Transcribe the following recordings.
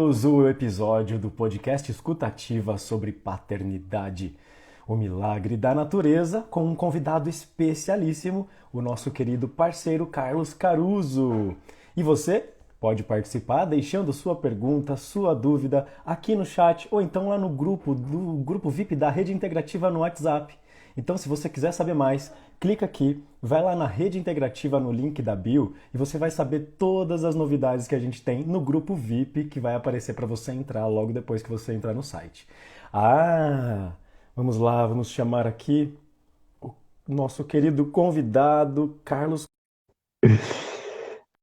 mais um episódio do podcast Escutativa sobre paternidade, o milagre da natureza, com um convidado especialíssimo, o nosso querido parceiro Carlos Caruso. E você pode participar deixando sua pergunta, sua dúvida aqui no chat ou então lá no grupo VIP da Rede Integrativa no WhatsApp. Então, se você quiser saber mais, clica aqui, vai lá na Rede Integrativa no link da bio e você vai saber todas as novidades que a gente tem no grupo VIP que vai aparecer para você entrar logo depois que você entrar no site. Vamos lá, vamos chamar aqui o nosso querido convidado, Carlos.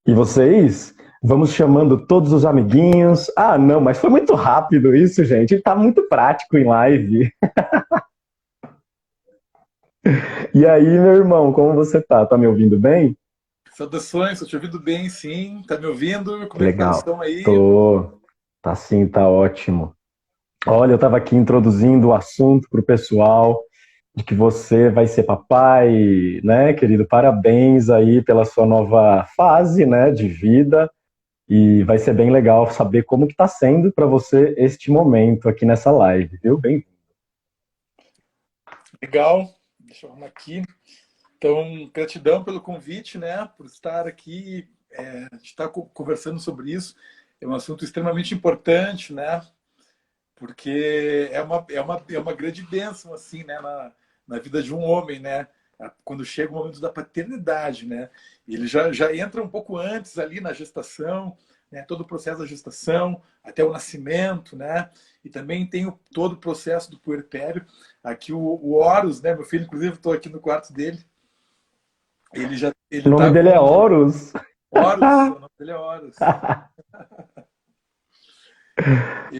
E vocês? Vamos chamando todos os amiguinhos. Não, mas foi muito rápido isso, gente. Tá muito prático em live. E aí, meu irmão, como você tá? Tá me ouvindo bem? Saudações, estou te ouvindo bem, sim. Tá me ouvindo? Como é que tá o Legal. som aí? Tô. Tá sim, tá ótimo. Olha, eu tava aqui introduzindo o assunto pro pessoal de que você vai ser papai, né, querido? Parabéns aí pela sua nova fase, né, de vida. E vai ser bem legal saber como que tá sendo para você este momento aqui nessa live, viu? Bem. Legal. Deixa eu arrumar aqui. Então, gratidão pelo convite, né? Por estar aqui. A gente está conversando sobre isso. É um assunto extremamente importante, né? Porque é uma grande bênção, assim, né? Na vida de um homem, né? Quando chega o momento da paternidade, né? Ele já entra um pouco antes ali na gestação, né? Todo o processo da gestação até o nascimento, né? E também tem todo o processo do puerpério. Aqui o Horus, né? Meu filho, inclusive, estou aqui no quarto dele. O Ele nome tá dele é com Horus. Horus, o nome dele é Horus.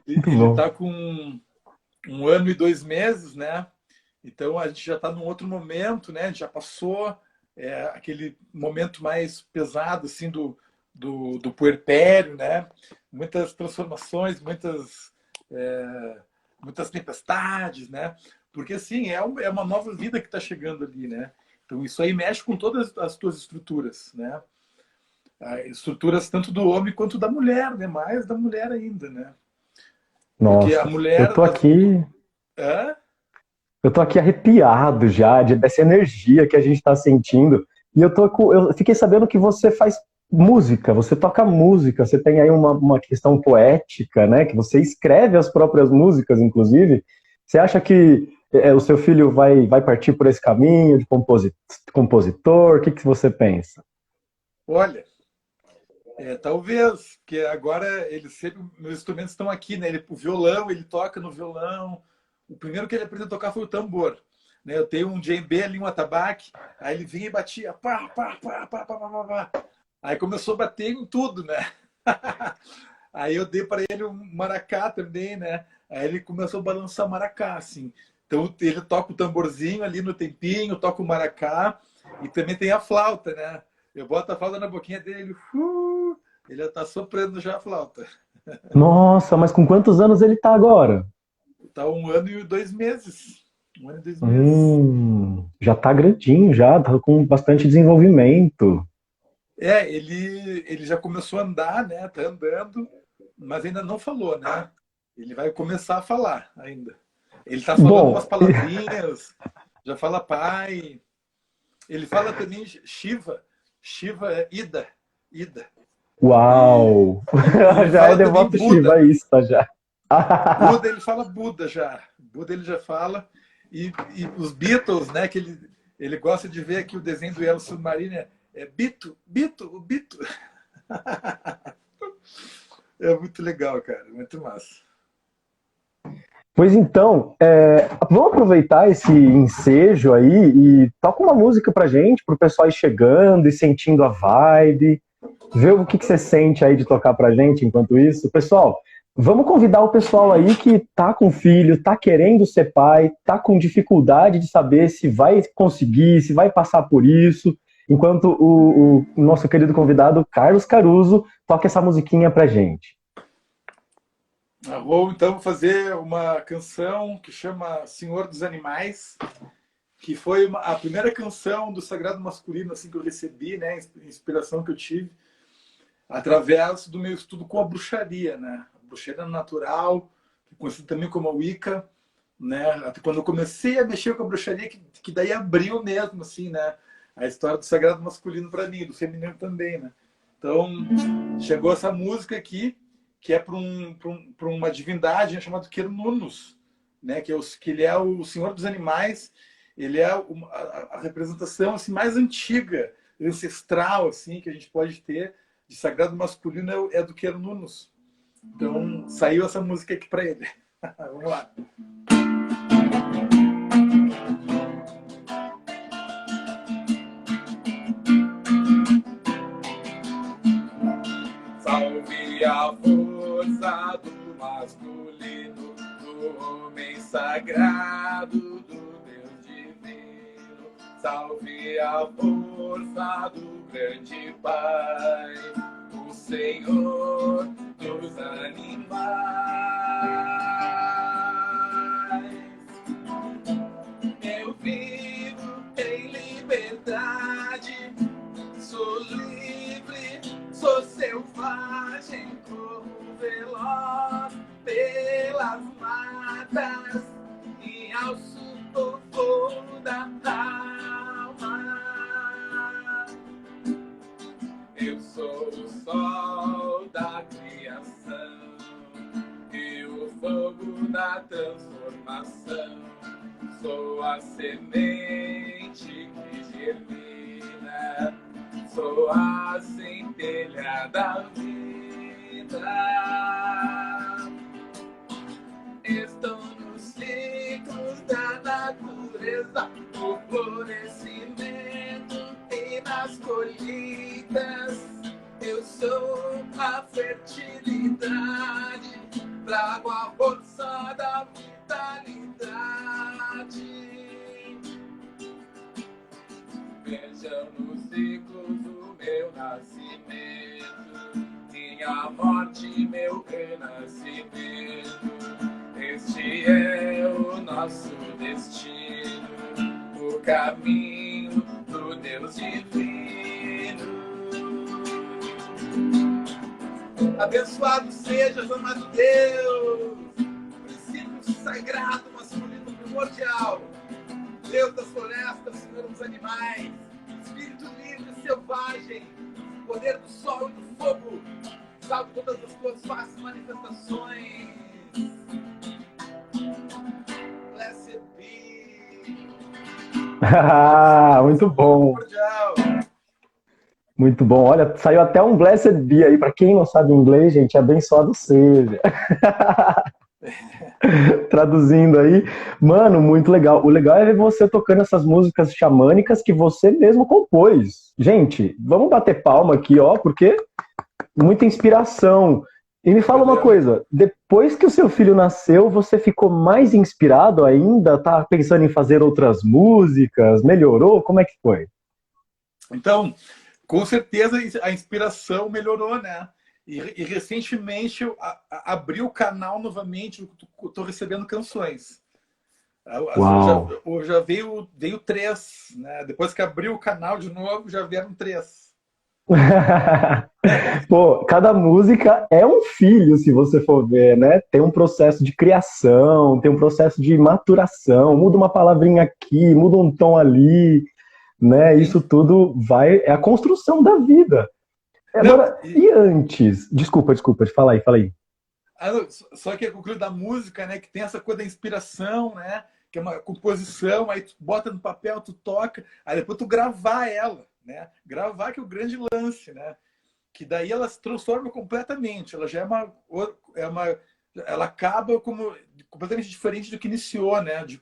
Muito Ele bom. tá com 1 ano e 2 meses, né? Então a gente já está num outro momento, né? A gente já passou aquele momento mais pesado assim do puerpério, né? Muitas transformações, muitas tempestades, né? Porque assim é uma nova vida que está chegando ali, né? Então isso aí mexe com todas as tuas estruturas, né? Estruturas tanto do homem quanto da mulher, né? Mais da mulher ainda, né? Porque a Nossa, mulher, hã? eu tô aqui arrepiado já dessa energia que a gente tá sentindo. E eu fiquei sabendo que você faz música, você toca música, você tem aí uma questão poética, né? Que você escreve as próprias músicas, inclusive. Você acha que o seu filho vai partir por esse caminho de compositor? O que você pensa? Olha, talvez, porque agora ele sempre, meus instrumentos estão aqui, né? O violão, ele toca no violão. O primeiro que ele aprendeu a tocar foi o tambor, né? Eu tenho um djembe ali, um atabaque, aí ele vinha e batia, pá, pá, pá, pá, pá, pá, pá, pá. Aí começou a bater em tudo, né? Aí eu dei para ele um maracá também, né? Aí ele começou a balançar maracá, assim. Então ele toca o tamborzinho ali no tempinho, toca o maracá e também tem a flauta, né? Eu boto a flauta na boquinha dele, ele já tá soprando já a flauta. Nossa, mas com quantos anos ele tá agora? Tá 1 ano e 2 meses. 1 ano e 2 meses. Já tá grandinho, já tá com bastante desenvolvimento. Ele já começou a andar, né? Tá andando, mas ainda não falou, né? Ele vai começar a falar ainda. Ele tá falando umas Bom, palavrinhas, já fala pai. Ele fala também Shiva. Shiva é Ida. Ida. E, uau! e ele Já é fala também devoto Buda. shivaísta já. Buda, ele fala Buda já. Buda ele já fala. E os Beatles, né? Que ele gosta de ver aqui o desenho do Yellow Submarine é Bito, Bito, o Bito. É muito legal, cara. Muito massa. Pois então, vamos aproveitar esse ensejo aí e toca uma música pra gente, pro pessoal ir chegando e sentindo a vibe. Vê o que você sente aí de tocar pra gente enquanto isso. Pessoal, vamos convidar o pessoal aí que tá com filho, tá querendo ser pai, tá com dificuldade de saber se vai conseguir, se vai passar por isso, enquanto o nosso querido convidado, Carlos Caruso, toca essa musiquinha pra gente. Vou então fazer uma canção que chama Senhor dos Animais, que foi a primeira canção do Sagrado Masculino assim que eu recebi, né, inspiração que eu tive através do meu estudo com a bruxaria, né? A bruxaria natural, conhecido também como a Wicca, né? Até quando eu comecei a mexer com a bruxaria, que daí abriu mesmo, assim, né? A história do sagrado masculino para mim, do feminino também, né? Então, chegou essa música aqui, que é para uma divindade chamada Quernunnos, né? Que ele é o senhor dos animais, ele é a representação assim, mais antiga, ancestral, assim, que a gente pode ter de sagrado masculino é do Quernunnos. Então, saiu essa música aqui para ele. Vamos lá. Salve a força do masculino, do homem sagrado, do Deus divino. Salve a força do grande Pai, o Senhor dos animais. Eu vivo em liberdade, sou livre, sou selvagem, corro veloz pelas matas e alço o voo da alma. Eu sou o sol da criação e o fogo da transformação. Sou a semente que germina, sou a centelha da vida. Estou nos ciclos da natureza, no florescimento e nas colheitas. Eu sou a fertilidade, trago a força da vitalidade. Vejam nos ciclos o meu nascimento, minha morte, meu renascimento. Este é o nosso destino, o caminho do Deus divino. Abençoado sejas, amado Deus, princípio sagrado masculino primordial, Deus das florestas, Senhor dos animais, espírito livre e selvagem, poder do sol e do fogo, salve todas as tuas faces manifestações. Blessed be. Muito bom. Muito bom. Olha, saiu até um Blessed Be aí. Para quem não sabe inglês, gente, abençoado seja. Traduzindo aí. Mano, muito legal. O legal é ver você tocando essas músicas xamânicas que você mesmo compôs. Gente, vamos bater palma aqui, ó, porque muita inspiração. E me fala uma coisa, depois que o seu filho nasceu, você ficou mais inspirado ainda? Tá pensando em fazer outras músicas? Melhorou? Como é que foi? Então, com certeza a inspiração melhorou, né? E recentemente eu abri o canal novamente, estou recebendo canções. Já veio 3, né? Depois que abriu o canal de novo, já vieram 3. Pô, cada música é um filho, se você for ver, né? Tem um processo de criação, tem um processo de maturação, muda uma palavrinha aqui, muda um tom ali, né? Isso tudo é a construção da vida. Agora, e antes? Desculpa, fala aí. Só que é concluído da música, né? Que tem essa coisa da inspiração, né? Que é uma composição, aí tu bota no papel, tu toca, aí depois tu gravar ela, né? Gravar que é o grande lance, né? Que daí ela se transforma completamente. Ela já ela acaba como completamente diferente do que iniciou, né? De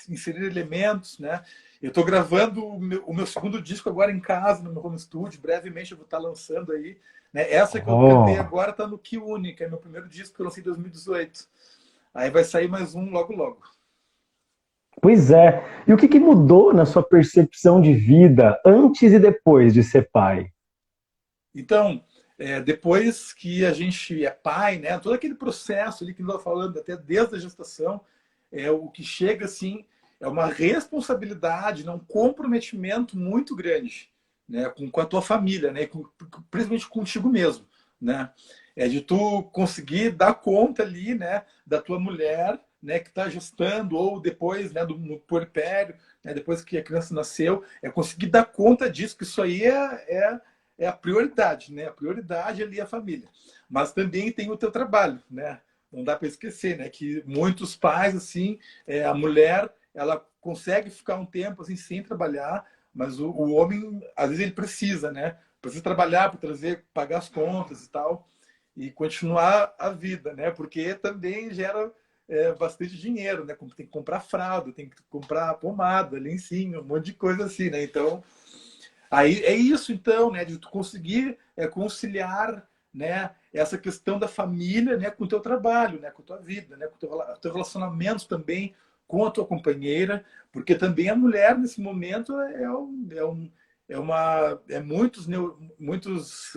inserir elementos, né? Eu estou gravando o meu segundo disco agora em casa, no meu home studio. Brevemente eu vou estar lançando aí, né? Essa que eu cantei agora está no Kiune, que é meu primeiro disco que eu lancei em 2018. Aí vai sair mais um logo, logo. Pois é. E o que mudou na sua percepção de vida antes e depois de ser pai? Então, depois que a gente é pai, né? Todo aquele processo ali que nós estamos falando, até desde a gestação, o que chega assim é uma responsabilidade, um comprometimento muito grande, né? Com a tua família, né? Principalmente contigo mesmo, né? É de tu conseguir dar conta ali, né, da tua mulher, né, que está gestando, ou depois, né, no puerpério, né, depois que a criança nasceu, é conseguir dar conta disso, que isso aí é a prioridade, né? A prioridade ali é a família. Mas também tem o teu trabalho, né? Não dá para esquecer, né, que muitos pais, assim, a mulher, ela consegue ficar um tempo assim sem trabalhar, mas o homem, às vezes, ele precisa, né? Precisa trabalhar para trazer, pagar as contas e tal, e continuar a vida, né? Porque também gera bastante dinheiro, né? Tem que comprar fralda, tem que comprar pomada, lencinho, um monte de coisa assim, né? Então, aí é isso, então, né? De tu conseguir conciliar, né? Essa questão da família, né? Com o teu trabalho, né? Com a tua vida, né? Com o teu relacionamento também com a tua companheira, porque também a mulher nesse momento muitos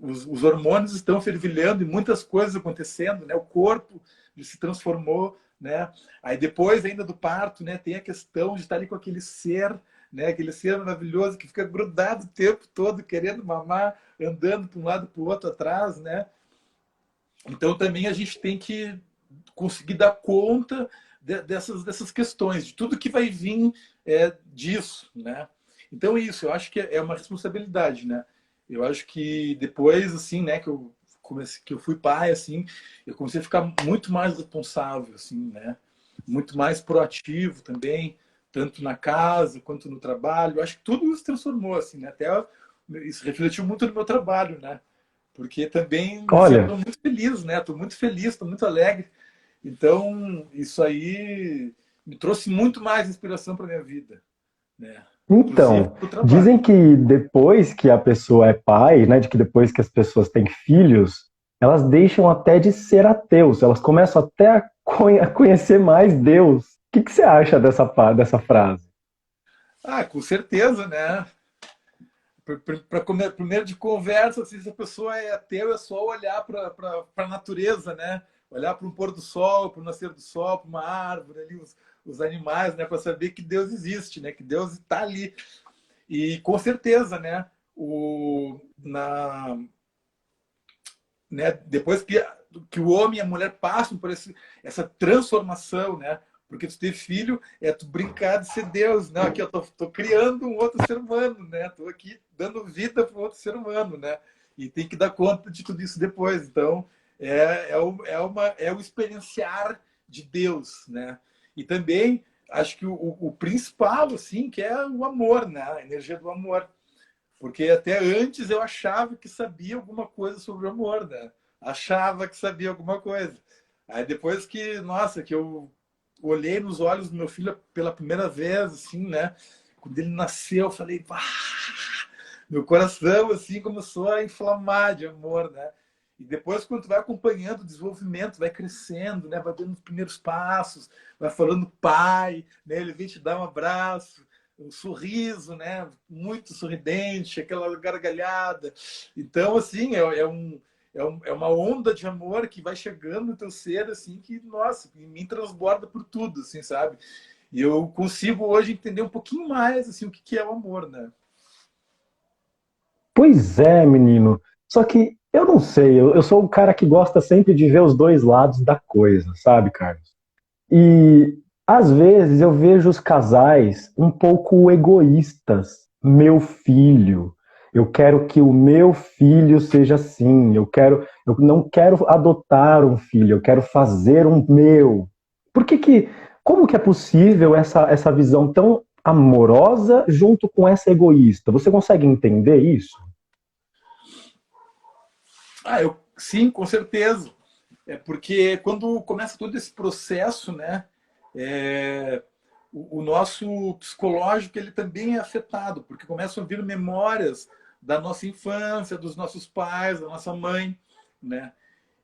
os hormônios estão fervilhando e muitas coisas acontecendo, né? O corpo se transformou, né? Aí depois ainda do parto, né? Tem a questão de estar ali com aquele ser, né? Aquele ser maravilhoso que fica grudado o tempo todo querendo mamar, andando para um lado para o outro atrás, né? Então também a gente tem que conseguir dar conta dessas questões, de tudo que vai vir disso, né? Então é isso, eu acho que é uma responsabilidade, né? Eu acho que depois, assim, né, que eu fui pai, assim, eu comecei a ficar muito mais responsável, assim, né? Muito mais proativo também, tanto na casa quanto no trabalho. Eu acho que tudo isso se transformou, assim, né? Até isso refletiu muito no meu trabalho, né? Porque também, assim, eu Olha, estou muito feliz, né? Estou muito feliz, estou muito alegre. Então, isso aí me trouxe muito mais inspiração para minha vida, né? Inclusive então, para o trabalho. dizem que depois que a pessoa é pai, né, de que depois que as pessoas têm filhos, elas deixam até de ser ateus, elas começam até a conhecer mais Deus. O que que você acha dessa frase? Ah, com certeza, né? Para primeiro de conversa, assim, se a pessoa é ateu, é só olhar para a natureza, né? Olhar para um pôr do sol, para o nascer do sol, para uma árvore ali, os animais, né? Para saber que Deus existe, né? Que Deus está ali. E com certeza, né? Né? Depois que o homem e a mulher passam por essa transformação, né? Porque tu ter filho é tu brincar de ser Deus, não? Aqui eu tô criando um outro ser humano, né? Tô aqui dando vida para um outro ser humano, né? E tem que dar conta de tudo isso depois. Então é o experienciar de Deus, né? E também acho que o principal, assim, que é o amor, né? A energia do amor. Porque até antes eu achava que sabia alguma coisa sobre o amor, né? Achava que sabia alguma coisa. Aí depois que, nossa, que eu olhei nos olhos do meu filho pela primeira vez, assim, né? Quando ele nasceu, eu falei, bah! Meu coração, assim, começou a inflamar de amor, né? E depois, quando tu vai acompanhando o desenvolvimento, vai crescendo, né? Vai dando os primeiros passos, vai falando pai, né? Ele vem te dar um abraço, um sorriso, né? Muito sorridente, aquela gargalhada. Então, assim, é uma onda de amor que vai chegando no teu ser, assim, que, nossa, me transborda por tudo, assim, sabe? E eu consigo hoje entender um pouquinho mais, assim, o que é o amor, né? Pois é, menino. Só que eu não sei, eu sou um cara que gosta sempre de ver os dois lados da coisa, sabe, Carlos? E às vezes eu vejo os casais um pouco egoístas. Meu filho, eu quero que o meu filho seja assim. Eu não quero adotar um filho, eu quero fazer um meu. Por que que, como que é possível essa visão tão amorosa junto com essa egoísta? Você consegue entender isso? Sim, com certeza. É porque quando começa todo esse processo, né, é, o nosso psicológico ele também é afetado, porque começam a vir memórias da nossa infância, dos nossos pais, da nossa mãe, né?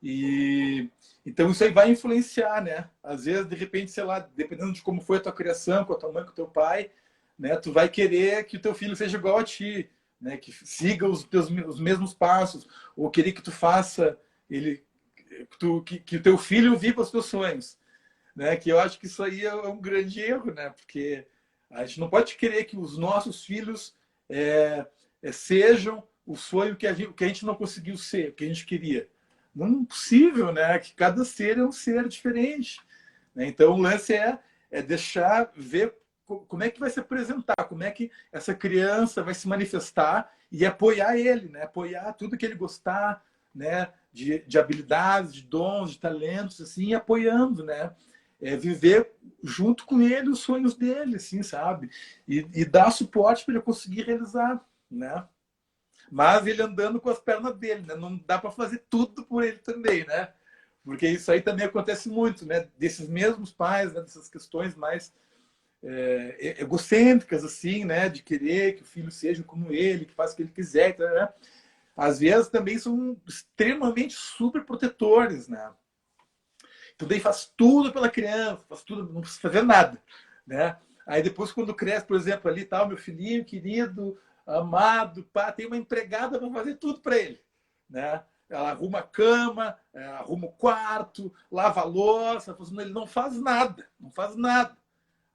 E então isso aí vai influenciar, né? Às vezes, de repente, sei lá, dependendo de como foi a tua criação, com a tua mãe, com o teu pai, né? Tu vai querer que o teu filho seja igual a ti, né? Que siga os mesmos passos, ou querer que tu faça ele, que o teu filho viva os teus sonhos, né? Que eu acho que isso aí é um grande erro, né? Porque a gente não pode querer que os nossos filhos sejam o sonho que a gente não conseguiu ser, o que a gente queria, não é possível, né? Que cada ser é um ser diferente, né? Então o lance é deixar ver como é que vai se apresentar, como é que essa criança vai se manifestar e apoiar ele, né? Apoiar tudo que ele gostar, né? De habilidades, de dons, de talentos, assim, e apoiando, né? Viver junto com ele os sonhos dele, assim, sabe? E dar suporte para ele conseguir realizar, né? Mas ele andando com as pernas dele, né? Não dá para fazer tudo por ele também, né? Porque isso aí também acontece muito, né? Desses mesmos pais, né? Dessas questões mais egocêntricas, assim, né? De querer que o filho seja como ele, que faça o que ele quiser, né? Às vezes também são extremamente super protetores, né? Tu daí faz tudo pela criança, faz tudo, não precisa fazer nada, né? Aí depois, quando cresce, por exemplo, ali tal, meu filhinho querido, amado, pá, tem uma empregada para fazer tudo para ele, né? Ela arruma a cama, arruma o quarto, lava a louça, ele não faz nada, não faz nada.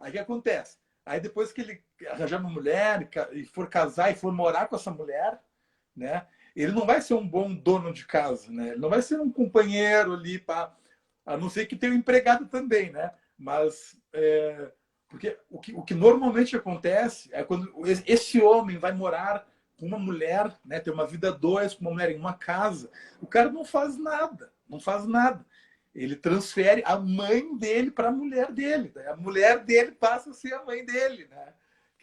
Aí o que acontece? Aí depois que ele arranjar uma mulher e for casar e for morar com essa mulher, né? Ele não vai ser um bom dono de casa, né? Ele não vai ser um companheiro ali para, a não ser que tenha um empregado também, né? Mas porque o que normalmente acontece é quando esse homem vai morar com uma mulher, né? Ter uma vida a dois com uma mulher em uma casa, o cara não faz nada, não faz nada. Ele transfere a mãe dele para a mulher dele. Né? A mulher dele passa a ser a mãe dele, né?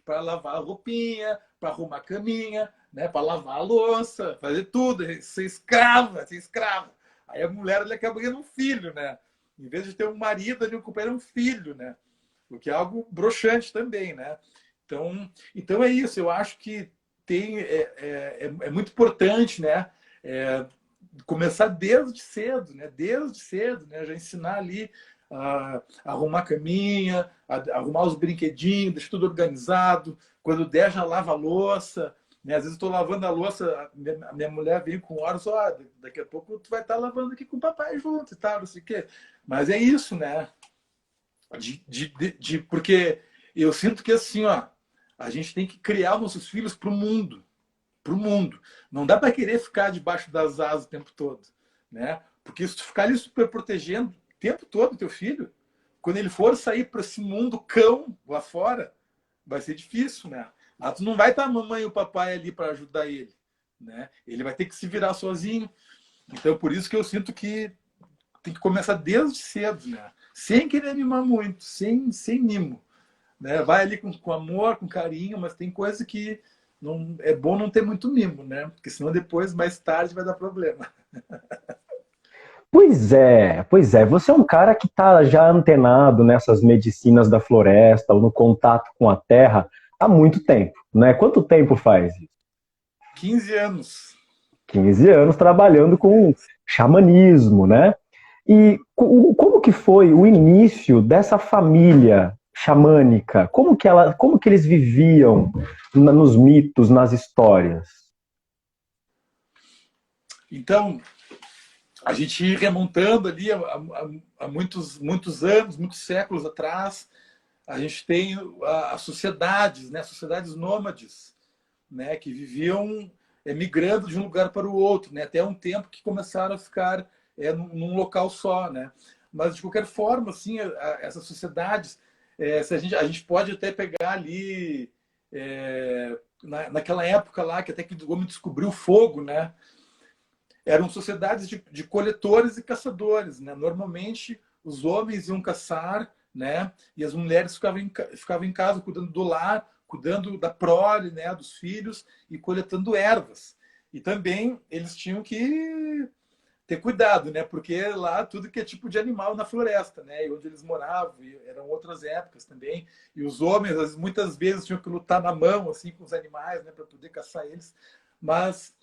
Para lavar a roupinha, para arrumar a caminha, né? Para lavar a louça, fazer tudo, ser escrava, ser escrava. Aí a mulher ele acaba ganhando um filho, né? Em vez de ter um marido, ele recupera um filho, né? O que é algo broxante também, né? Então é isso. Eu acho que é muito importante, né? Começar desde cedo, né? Desde cedo, né? Já ensinar ali a arrumar a caminha, a arrumar os brinquedinhos, deixar tudo organizado. Quando der, já lava a louça. Né? Às vezes estou lavando a louça, a minha mulher vem com horas, ó, daqui a pouco tu vai estar lavando aqui com o papai junto e tal, não sei o quê. Mas é isso, né? Porque eu sinto que assim, ó, a gente tem que criar os nossos filhos para o mundo. Para o mundo. Não dá para querer ficar debaixo das asas o tempo todo. Né? Porque se tu ficar ali super protegendo o tempo todo o teu filho, quando ele for sair para esse mundo cão lá fora, vai ser difícil, né? Lá tu não vai estar a mamãe e o papai ali para ajudar ele. Né? Ele vai ter que se virar sozinho. Então, por isso que eu sinto que tem que começar desde cedo, né? Sem querer mimar muito, sem mimo. Né? Vai ali com amor, com carinho, mas tem coisa que não, é bom não ter muito mimo, né? Porque senão depois, mais tarde, vai dar problema. Pois é. Você é um cara que está já antenado nessas medicinas da floresta, ou no contato com a terra, há muito tempo, né? Quanto tempo faz isso? 15 anos. 15 anos trabalhando com xamanismo, né? E como que foi o início dessa família xamânica? Como que eles viviam nos mitos, nas histórias? Então, a gente ir remontando ali a muitos anos, muitos séculos atrás, a gente tem as sociedades, né? Sociedades nômades, né? Que viviam migrando de um lugar para o outro, né? Até um tempo que começaram a ficar num local só, né? Mas de qualquer forma, assim, essas sociedades, se a gente pode até pegar ali naquela época lá que até que o homem descobriu o fogo, né? Eram sociedades de coletores e caçadores, né? Normalmente os homens iam caçar, né? E as mulheres ficavam em casa cuidando do lar, cuidando da prole, né? Dos filhos e coletando ervas. E também eles tinham que ter cuidado, né? Porque lá tudo que é tipo de animal na floresta, né? E onde eles moravam, eram outras épocas também. E os homens, muitas vezes, tinham que lutar na mão, assim, com os animais, né? Para poder caçar eles. Mas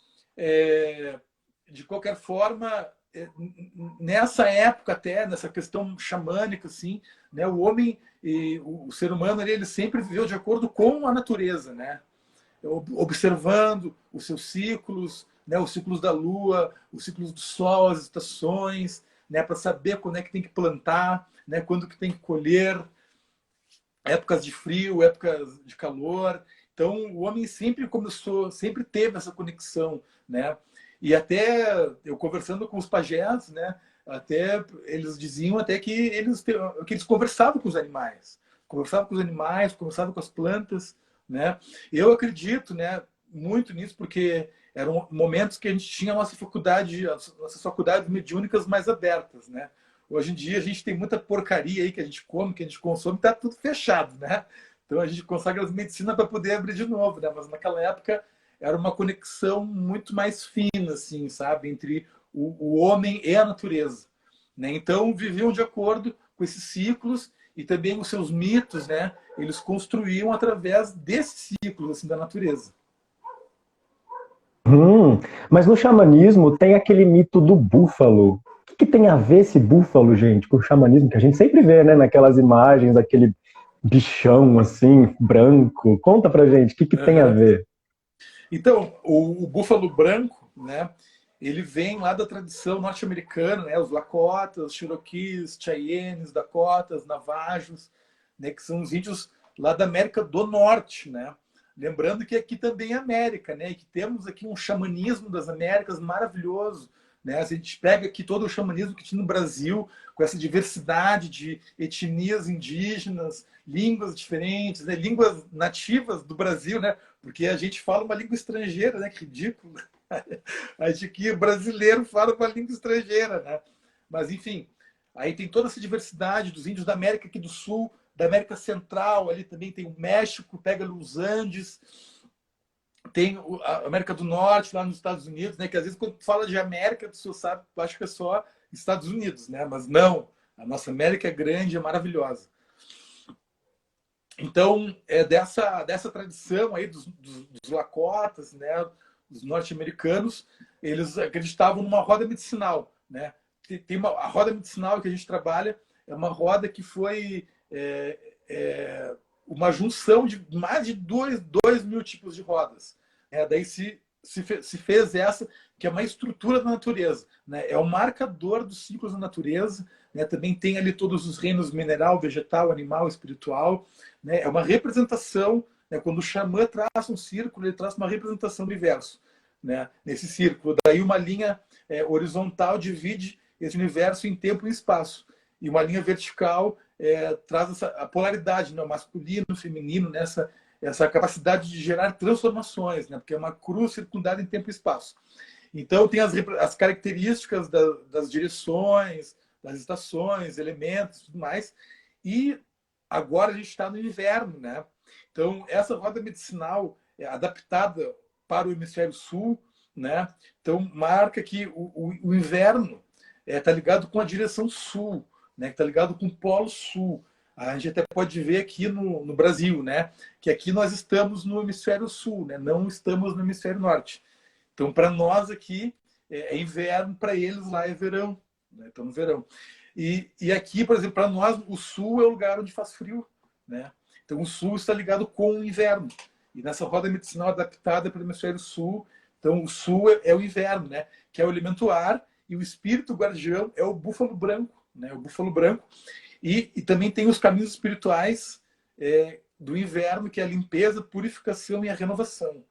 de qualquer forma, nessa época até, nessa questão xamânica, assim, né, o homem e o ser humano ele sempre viveu de acordo com a natureza, né? Observando os seus ciclos, né, os ciclos da lua, os ciclos do sol, as estações, né, para saber quando é que tem que plantar, né, quando que tem que colher, épocas de frio, épocas de calor. Então, o homem sempre teve essa conexão, né? E até eu conversando com os pajés, né, até eles diziam até que eles conversavam com os animais, conversavam com as plantas, né? Eu acredito, né, muito nisso porque eram momentos que a gente tinha as nossas faculdades mediúnicas mais abertas, né? Hoje em dia a gente tem muita porcaria aí que a gente come, que a gente consome, está tudo fechado, né? Então a gente consagra as medicinas para poder abrir de novo, né? Mas naquela época era uma conexão muito mais fina, assim, sabe, entre o homem e a natureza, né? Então viviam de acordo com esses ciclos e também os seus mitos, né? Eles construíam através desses ciclos assim da natureza. Hum, mas no xamanismo tem aquele mito do búfalo. O que tem a ver esse búfalo, gente, com o xamanismo? Que a gente sempre vê, né, naquelas imagens, aquele bichão assim, branco. Conta pra gente, o que tem a Uhum. ver? Então, o búfalo branco, né? Ele vem lá da tradição norte-americana, né? Os Lakotas, Cherokees, Cheyennes, Dakotas, Navajos, né? Que são os índios lá da América do Norte, né? Lembrando que aqui também é América, né? E que temos aqui um xamanismo das Américas maravilhoso, né? A gente pega aqui todo o xamanismo que tinha no Brasil, com essa diversidade de etnias indígenas, línguas diferentes, né? Línguas nativas do Brasil, né? Porque a gente fala uma língua estrangeira, né? Que ridículo. A gente aqui, brasileiro, fala uma língua estrangeira, né? Mas, enfim, aí tem toda essa diversidade dos índios da América aqui do Sul, da América Central, ali também tem o México, pega os Andes, tem a América do Norte, lá nos Estados Unidos, né? Que às vezes quando tu fala de América, tu só sabe, tu acha que é só Estados Unidos, né? Mas não, a nossa América é grande, é maravilhosa. Então, é dessa tradição aí dos Lakotas, né, dos norte-americanos, eles acreditavam numa roda medicinal, né? A roda medicinal que a gente trabalha é uma roda que foi uma junção de mais de 2.000 tipos de rodas. Daí se fez essa, que é uma estrutura da natureza, né? É o marcador dos ciclos da natureza, né? Também tem ali todos os reinos mineral, vegetal, animal, espiritual, né? É uma representação, né? Quando o xamã traça um círculo, ele traça uma representação do universo, né? Nesse círculo. Daí uma linha horizontal divide esse universo em tempo e espaço. E uma linha vertical traz a polaridade, né? O masculino, o feminino, nessa essa capacidade de gerar transformações, né? Porque é uma cruz circundada em tempo e espaço. Então, tem as características das direções, das estações, elementos e tudo mais. E agora a gente está no inverno, né? Então, essa roda medicinal é adaptada para o hemisfério sul, né? Então, marca que o inverno está ligado com a direção sul, né? Está ligado com o polo sul. A gente até pode ver aqui no Brasil, né? Que aqui nós estamos no hemisfério sul, né? Não estamos no hemisfério norte. Então, para nós aqui é inverno, para eles lá é verão, né? Então, no verão. E aqui, por exemplo, para nós, o sul é o lugar onde faz frio, né? Então, o sul está ligado com o inverno. E nessa roda medicinal adaptada para o hemisfério sul, então o sul é o inverno, né? Que é o elemento ar, e o espírito guardião é o búfalo branco, né? O búfalo branco. E também tem os caminhos espirituais do inverno, que é a limpeza, purificação e a renovação,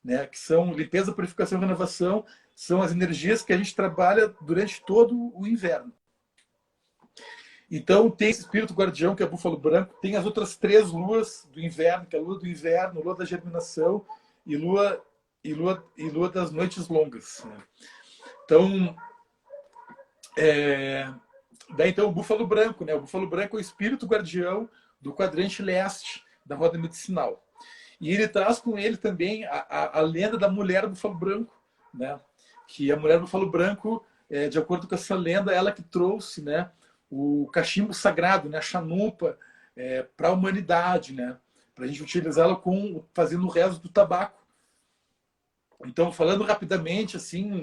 né? Que são limpeza, purificação e renovação, são as energias que a gente trabalha durante todo o inverno. Então, tem esse espírito guardião, que é o búfalo branco, tem as outras 3 luas do inverno, que é a lua do inverno, lua da germinação e lua das noites longas, né? Então, daí então o búfalo branco, né? O búfalo branco é o espírito guardião do quadrante leste da roda medicinal. E ele traz com ele também a lenda da mulher búfalo branco, né? Que a mulher búfalo branco, de acordo com essa lenda, ela que trouxe, né, o cachimbo sagrado, né, a chanupa, para a humanidade, né? Para a gente utilizá-la fazendo o rezo do tabaco. Então, falando rapidamente assim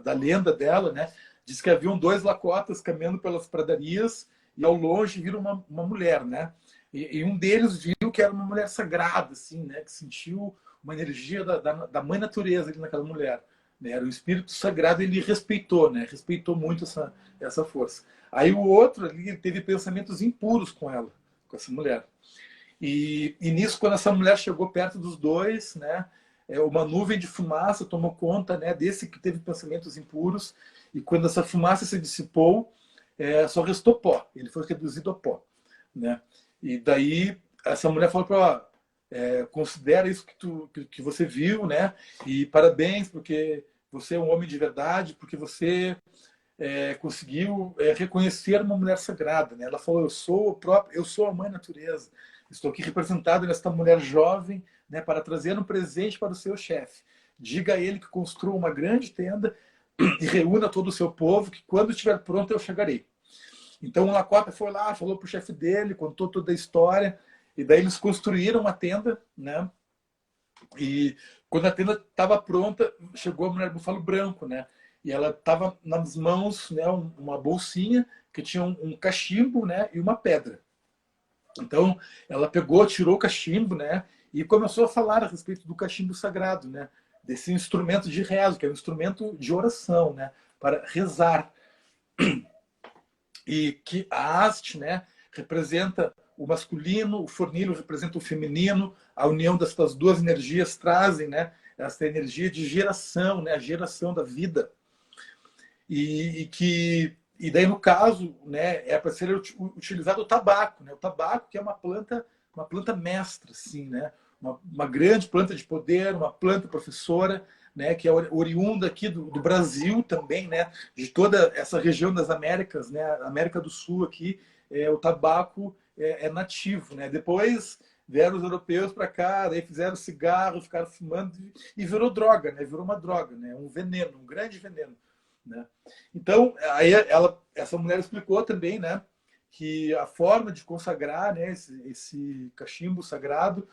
da lenda dela, né? Diz que haviam 2 lakotas caminhando pelas pradarias e ao longe viram uma mulher, né? E um deles viu que era uma mulher sagrada, assim, né? Que sentiu uma energia da mãe natureza ali naquela mulher, né? Era o espírito sagrado, ele respeitou, né? Respeitou muito essa força. Aí o outro ali teve pensamentos impuros com ela, com essa mulher. E nisso, quando essa mulher chegou perto dos dois, né? uma nuvem de fumaça tomou conta, né, desse que teve pensamentos impuros, e quando essa fumaça se dissipou, só restou pó, ele foi reduzido a pó, né? E daí essa mulher falou para considera isso que você viu, né? E parabéns, porque você é um homem de verdade, porque você conseguiu reconhecer uma mulher sagrada, né? Ela falou: eu sou a mãe natureza, estou aqui representada nesta mulher jovem, né, para trazer um presente para o seu chefe. Diga a ele que construa uma grande tenda e reúna todo o seu povo, que quando estiver pronto eu chegarei. Então o Lakota foi lá, falou para o chefe dele, contou toda a história, e daí eles construíram uma tenda, né? E quando a tenda estava pronta, chegou a mulher búfalo branco, né? E ela estava nas mãos, né, uma bolsinha que tinha um cachimbo, né, e uma pedra. Então ela pegou, tirou o cachimbo, né, e começou a falar a respeito do cachimbo sagrado, né, desse instrumento de rezo, que é um instrumento de oração, né, para rezar. E que a haste, né, representa o masculino, o fornilho representa o feminino, a união dessas duas energias trazem, né, essa energia de geração, né, a geração da vida. E daí, no caso, né, para ser utilizado o tabaco, né, o tabaco, que é uma planta mestra, assim, né, uma grande planta de poder, uma planta professora, né, que é oriunda aqui do Brasil também, né, de toda essa região das Américas, né, América do Sul aqui, o tabaco é nativo, né. Depois vieram os europeus para cá, daí fizeram cigarro, ficaram fumando e virou droga, né, virou uma droga, né, um veneno, um grande veneno, né. Então aí essa mulher explicou também, né, que a forma de consagrar, né, esse cachimbo sagrado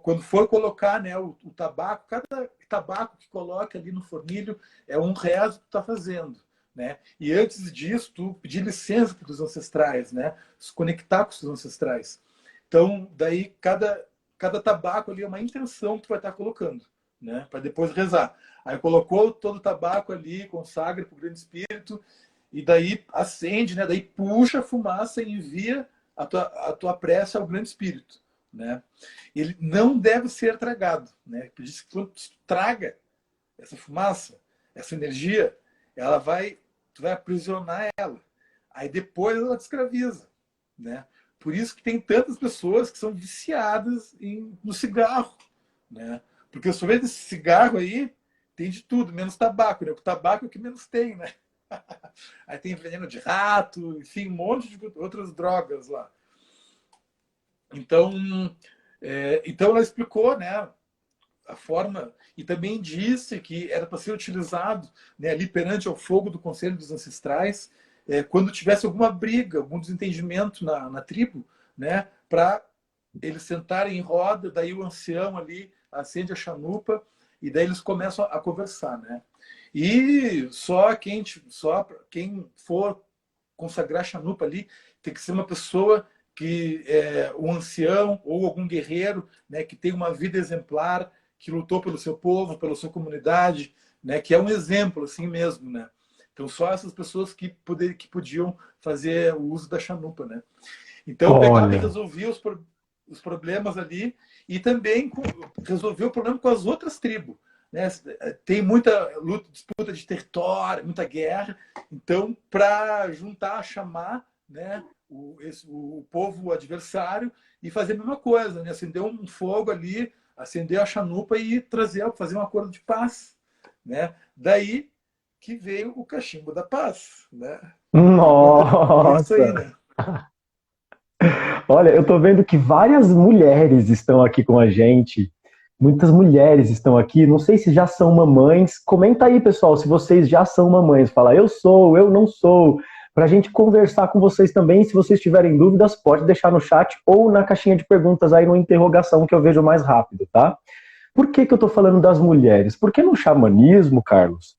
quando for colocar, né, o tabaco, cada tabaco que coloca ali no fornilho é um rezo que tu está fazendo, né? E antes disso, tu pedir licença para os ancestrais, né? Se conectar com os ancestrais. Então, daí cada tabaco ali é uma intenção que tu vai estar colocando, né? Para depois rezar. Aí colocou todo o tabaco ali, consagra para o Grande Espírito, e daí acende, né? Daí puxa a fumaça e envia a tua prece ao Grande Espírito, né? Ele não deve ser tragado, né? Por isso que quando tu traga essa fumaça, essa energia, tu vai aprisionar ela. Aí depois ela te escraviza, né? Por isso que tem tantas pessoas que são viciadas no cigarro, né? Porque eu só vejo esse cigarro aí, tem de tudo, menos tabaco, né? O tabaco é o que menos tem, né? Aí tem veneno de rato, enfim, um monte de outras drogas lá. Então, então ela explicou, né, a forma, e também disse que era para ser utilizado, né, ali perante o fogo do Conselho dos Ancestrais, quando tivesse alguma briga, algum desentendimento na tribo, né, para eles sentarem em roda, daí o ancião ali acende a chanupa e daí eles começam a conversar, né? E só quem for consagrar a chanupa ali tem que ser uma pessoa que um ancião ou algum guerreiro, né, que tem uma vida exemplar, que lutou pelo seu povo, pela sua comunidade, né, que é um exemplo assim mesmo, né? Então só essas pessoas que podiam fazer o uso da chanupa, né? Então eu pegava e Olha, resolvia os problemas ali e também resolvia o problema com as outras tribos, né? Tem muita luta, disputa de território, muita guerra. Então, para juntar, chamar, né, o povo adversário e fazer a mesma coisa, né? Acender um fogo ali, acender a chanupa e fazer um acordo de paz, né? Daí que veio o cachimbo da paz, né? Por conta disso aí, nossa! né? Olha, eu tô vendo que várias mulheres estão aqui com a gente. Muitas mulheres estão aqui. Não sei se já são mamães. Comenta aí, pessoal, se vocês já são mamães. Fala, eu sou, eu não sou. Para a gente conversar com vocês também. Se vocês tiverem dúvidas, pode deixar no chat ou na caixinha de perguntas aí no interrogação que eu vejo mais rápido, tá? Por que que eu tô falando das mulheres? Porque no xamanismo, Carlos,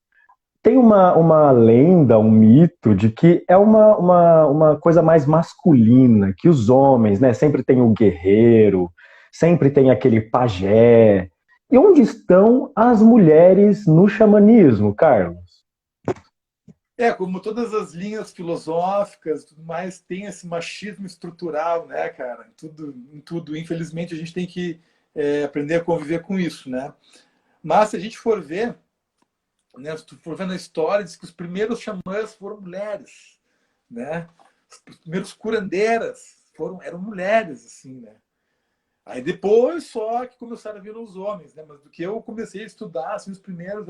tem uma lenda, um mito de que é uma coisa mais masculina, que os homens, né, sempre tem o guerreiro, sempre tem aquele pajé. E onde estão as mulheres no xamanismo, Carlos? Como todas as linhas filosóficas, tudo mais, tem esse machismo estrutural, né, cara? Em tudo, infelizmente, a gente tem que aprender a conviver com isso, né? Mas se a gente for ver, né, se tu for ver na história, diz que os primeiros xamãs foram mulheres, né? Os primeiros curandeiras eram mulheres, assim, né? Aí depois só que começaram a vir os homens, né? Mas do que eu comecei a estudar, assim, os primeiros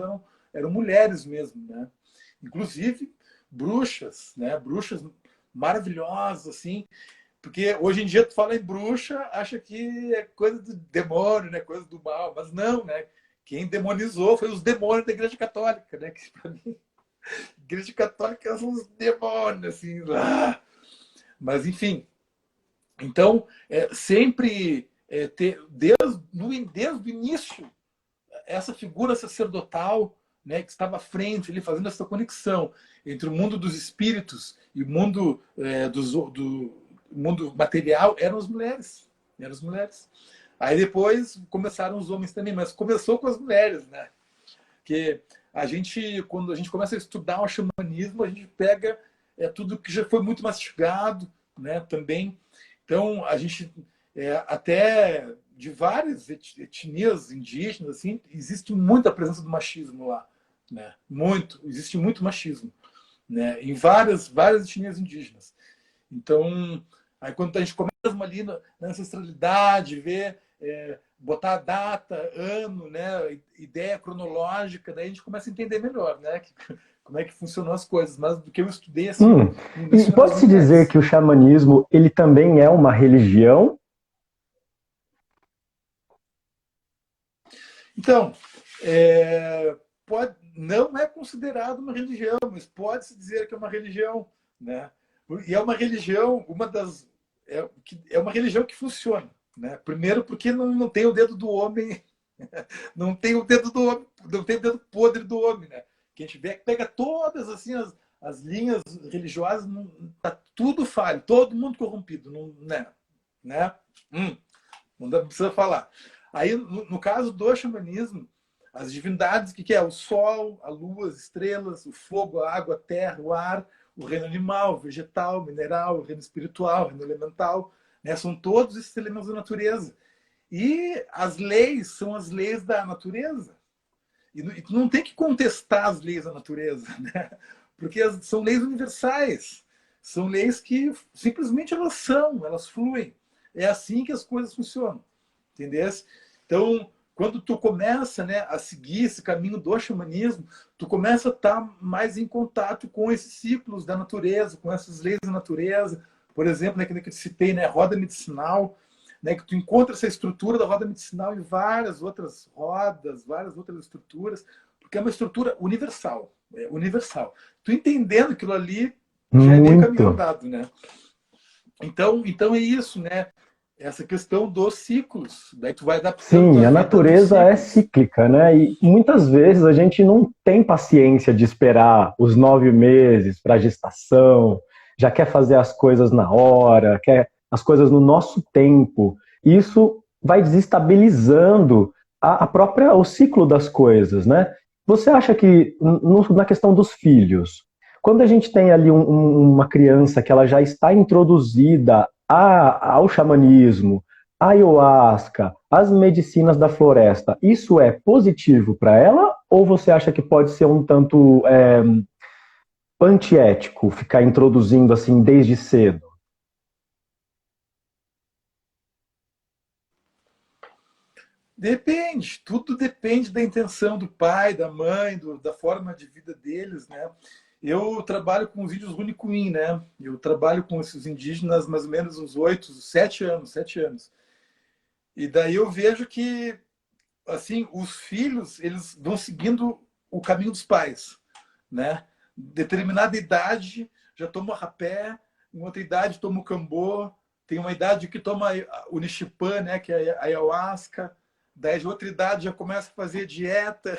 eram mulheres mesmo, né? Inclusive bruxas, né? Bruxas maravilhosas, assim, porque hoje em dia tu fala em bruxa, acha que é coisa do demônio, né? Coisa do mal, mas não, né? Quem demonizou foi os demônios da Igreja Católica, né? Que para mim, a Igreja Católica são os demônios, assim, lá. Mas enfim, então sempre desde o início essa figura sacerdotal, né, que estava à frente, ali, fazendo essa conexão entre o mundo dos espíritos e o mundo do mundo material, eram as mulheres. Eram as mulheres. Aí depois começaram os homens também, mas começou com as mulheres, né? Porque quando a gente começa a estudar o xamanismo, a gente pega tudo que já foi muito mastigado, né? Também. Então a gente até de várias etnias indígenas, assim, existe muita presença do machismo lá, né? Existe muito machismo, né? Em várias etnias indígenas. Então, aí quando a gente começa ali na ancestralidade, ver, botar a data, ano, né, ideia cronológica, daí a gente começa a entender melhor, né, como é que funcionam as coisas. Mas do que eu estudei, assim, no E início eram as pode-se dizer mulheres. que o xamanismo ele também é uma religião? Então, não é considerado uma religião, mas pode-se dizer que é uma religião, né? E é uma religião, é uma religião que funciona, né? Primeiro porque não tem o dedo do homem, não tem o dedo do homem, não tem o dedo podre do homem, né? Que a gente pega todas assim as linhas religiosas, tá tudo falho, todo mundo corrompido, né? Não precisa falar. Aí, no caso do xamanismo, as divindades, que é o sol, a lua, as estrelas, o fogo, a água, a terra, o ar, o reino animal, vegetal, mineral, o reino espiritual, o reino elemental, né? São todos esses elementos da natureza. E as leis são as leis da natureza. E tu não tem que contestar as leis da natureza, né? Porque são leis universais. São leis que simplesmente elas fluem. É assim que as coisas funcionam. Entendeu? Então, quando tu começa, né, a seguir esse caminho do xamanismo, tu começa a estar mais em contato com esses ciclos da natureza, com essas leis da natureza. Por exemplo, né, que eu citei, né, roda medicinal, né, que tu encontra essa estrutura da roda medicinal em várias outras rodas, várias outras estruturas, porque é uma estrutura universal. É universal. Tu entendendo aquilo ali, já é meio caminho Muito. andado, né? Então é isso, né? Essa questão dos ciclos. Daí tu vai adaptando Sim, tua a vida nos natureza é ciclos. cíclica, né? E muitas vezes a gente não tem paciência de esperar os 9 meses para a gestação, já quer fazer as coisas na hora, quer as coisas no nosso tempo. Isso vai desestabilizando a própria, o ciclo das coisas, né? Você acha que na questão dos filhos, quando a gente tem ali uma criança que ela já está introduzida ao xamanismo, a ayahuasca, as medicinas da floresta, isso é positivo para ela? Ou você acha que pode ser um tanto antiético ficar introduzindo assim desde cedo? Depende, tudo depende da intenção do pai, da mãe, da forma de vida deles, né? Eu trabalho com os índios Runicuim, né? Eu trabalho com esses indígenas mais ou menos uns 8, 7 anos, 7 anos. E daí eu vejo que, assim, os filhos, eles vão seguindo o caminho dos pais, né? Determinada idade já toma o rapé, em outra idade toma o cambô, tem uma idade que toma o nishipã, né, que é a ayahuasca, daí de outra idade já começa a fazer dieta,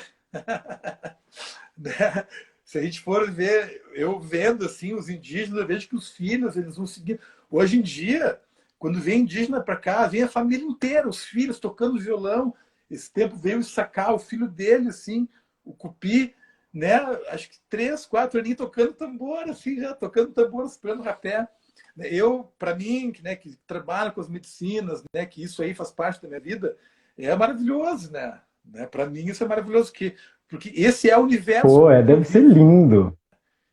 né? Se a gente for ver, eu vendo assim os indígenas, eu vejo que os filhos eles vão seguir. Hoje em dia, quando vem indígena para cá, vem a família inteira, os filhos tocando violão. Esse tempo veio sacar o filho dele, assim, o Cupi, né? Acho que 3, 4 aninhos tocando tambor, assim, já tocando tambor, soprando rapé. Eu, para mim, né, que trabalho com as medicinas, né, que isso aí faz parte da minha vida, é maravilhoso, né? Para mim isso é maravilhoso, porque esse é o universo Pô, com que eu deve ser vivo. lindo.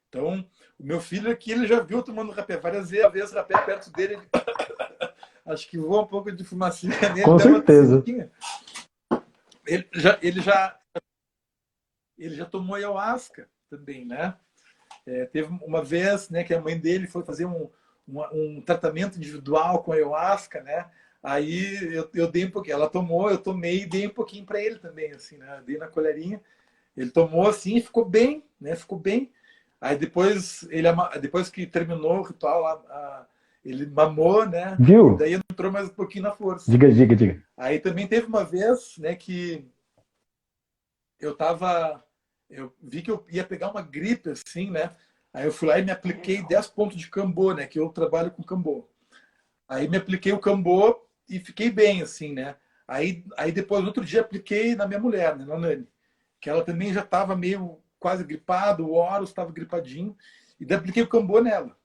Então, o meu filho aqui, ele já viu tomando rapé várias vezes, rapé perto dele, ele, acho que voa um pouco de fumacinha nele, Com dá uma certeza. tossidinha. Ele já, ele já, ele já tomou ayahuasca também, né? Teve uma vez, né, que a mãe dele foi fazer um tratamento individual com ayahuasca, né? Aí eu dei um pouquinho, ela tomou, eu tomei e dei um pouquinho para ele também, assim, né? Dei na colherinha. Ele tomou assim e ficou bem, né? Ficou bem. Aí depois, depois que terminou o ritual, ele mamou, né? E Viu? daí entrou mais um pouquinho na força. Diga, diga, diga. Aí também teve uma vez, né, que eu tava, eu vi que eu ia pegar uma gripe assim, né? Aí eu fui lá e me apliquei 10 pontos de Cambô, né? Que eu trabalho com Cambô. Aí me apliquei o Cambô e fiquei bem, assim, né? Aí depois, no outro dia, apliquei na minha mulher, né? Na Nani, que ela também já estava meio quase gripada, o Horus estava gripadinho, e daí apliquei o Cambô nela.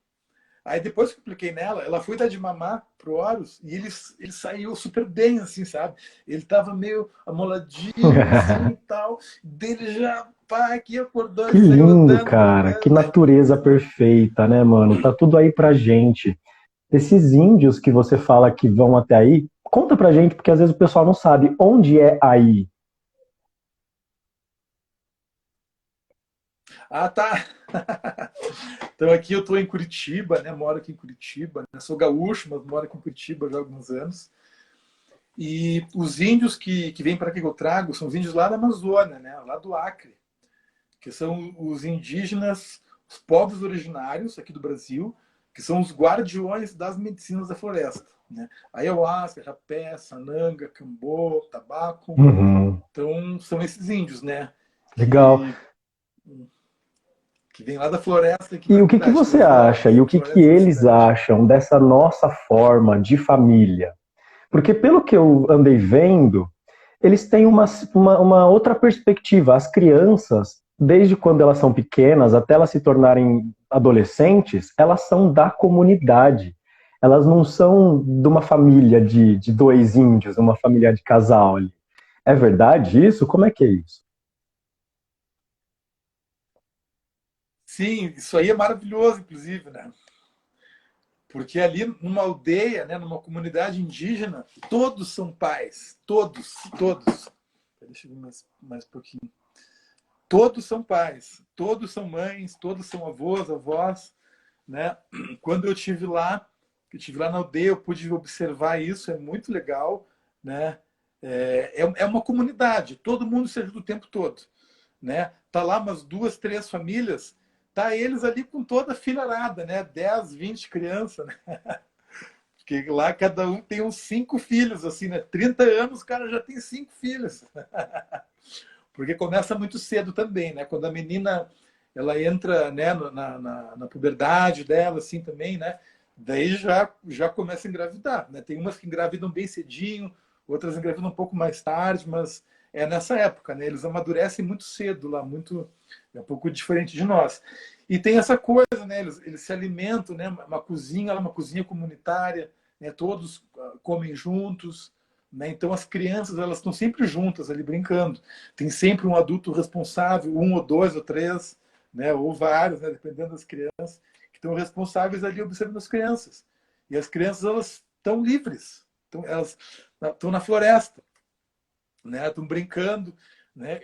Aí depois que eu apliquei nela, ela foi dar de mamar pro Horus e ele saiu super bem, assim, sabe? Ele tava meio amoladinho, assim, e tal. Dele já, pá, aqui acordou e Que saiu lindo, andando, cara. Que brincando. natureza perfeita, né, mano? Tá tudo aí pra gente. Esses índios que você fala que vão até aí, conta pra gente, porque às vezes o pessoal não sabe onde é aí. Ah, tá. Então aqui eu estou em Curitiba, né? Moro aqui em Curitiba. Né? Sou gaúcho, mas moro aqui em Curitiba já há alguns anos. E os índios que vêm para aqui que eu trago são os índios lá da Amazônia, né? Lá do Acre, que são os indígenas, os povos originários aqui do Brasil, que são os guardiões das medicinas da floresta. Né? Ayahuasca, rapé, sananga, cambô, tabaco. Uhum. Então são esses índios, né? Legal. Que, que vêm lá da floresta aqui E para o a que que cidade. você Todas moram acha? E aqui, o que que floresta da eles cidade. acham dessa nossa forma de família? Porque pelo que eu andei vendo, eles têm uma outra perspectiva. As crianças, desde quando elas são pequenas até elas se tornarem adolescentes, elas são da comunidade. Elas não são de uma família de dois índios, uma família de casal ali. É verdade isso? Como é que é isso? Sim, isso aí é maravilhoso, inclusive, né? Porque ali numa aldeia, né, numa comunidade indígena, todos são pais, todos, todos. Deixa eu ver mais um pouquinho. Todos são pais, todos são mães, todos são avós, avós, né? Quando eu tive lá na aldeia, eu pude observar isso, é muito legal, né? É uma comunidade, todo mundo se ajuda o tempo todo, né? Tá lá umas duas, três famílias, tá eles ali com toda a filharada, né? 10, 20 crianças, né? Porque lá cada um tem uns cinco filhos, assim, né? 30 anos o cara já tem cinco filhos. Porque começa muito cedo também, né? Quando a menina ela entra, né, na puberdade dela, assim também, né? Daí já começa a engravidar, né? Tem umas que engravidam bem cedinho, outras engravidam um pouco mais tarde, mas é nessa época, né? Eles amadurecem muito cedo lá, muito é um pouco diferente de nós. E tem essa coisa, né? Eles se alimentam, né? Uma cozinha comunitária, né? Todos comem juntos, né? Então as crianças elas estão sempre juntas ali brincando. Tem sempre um adulto responsável, um ou dois ou três, né? Ou vários, né? Dependendo das crianças, que estão responsáveis ali observando as crianças. E as crianças elas estão livres, elas estão na floresta, né? Estão brincando, né?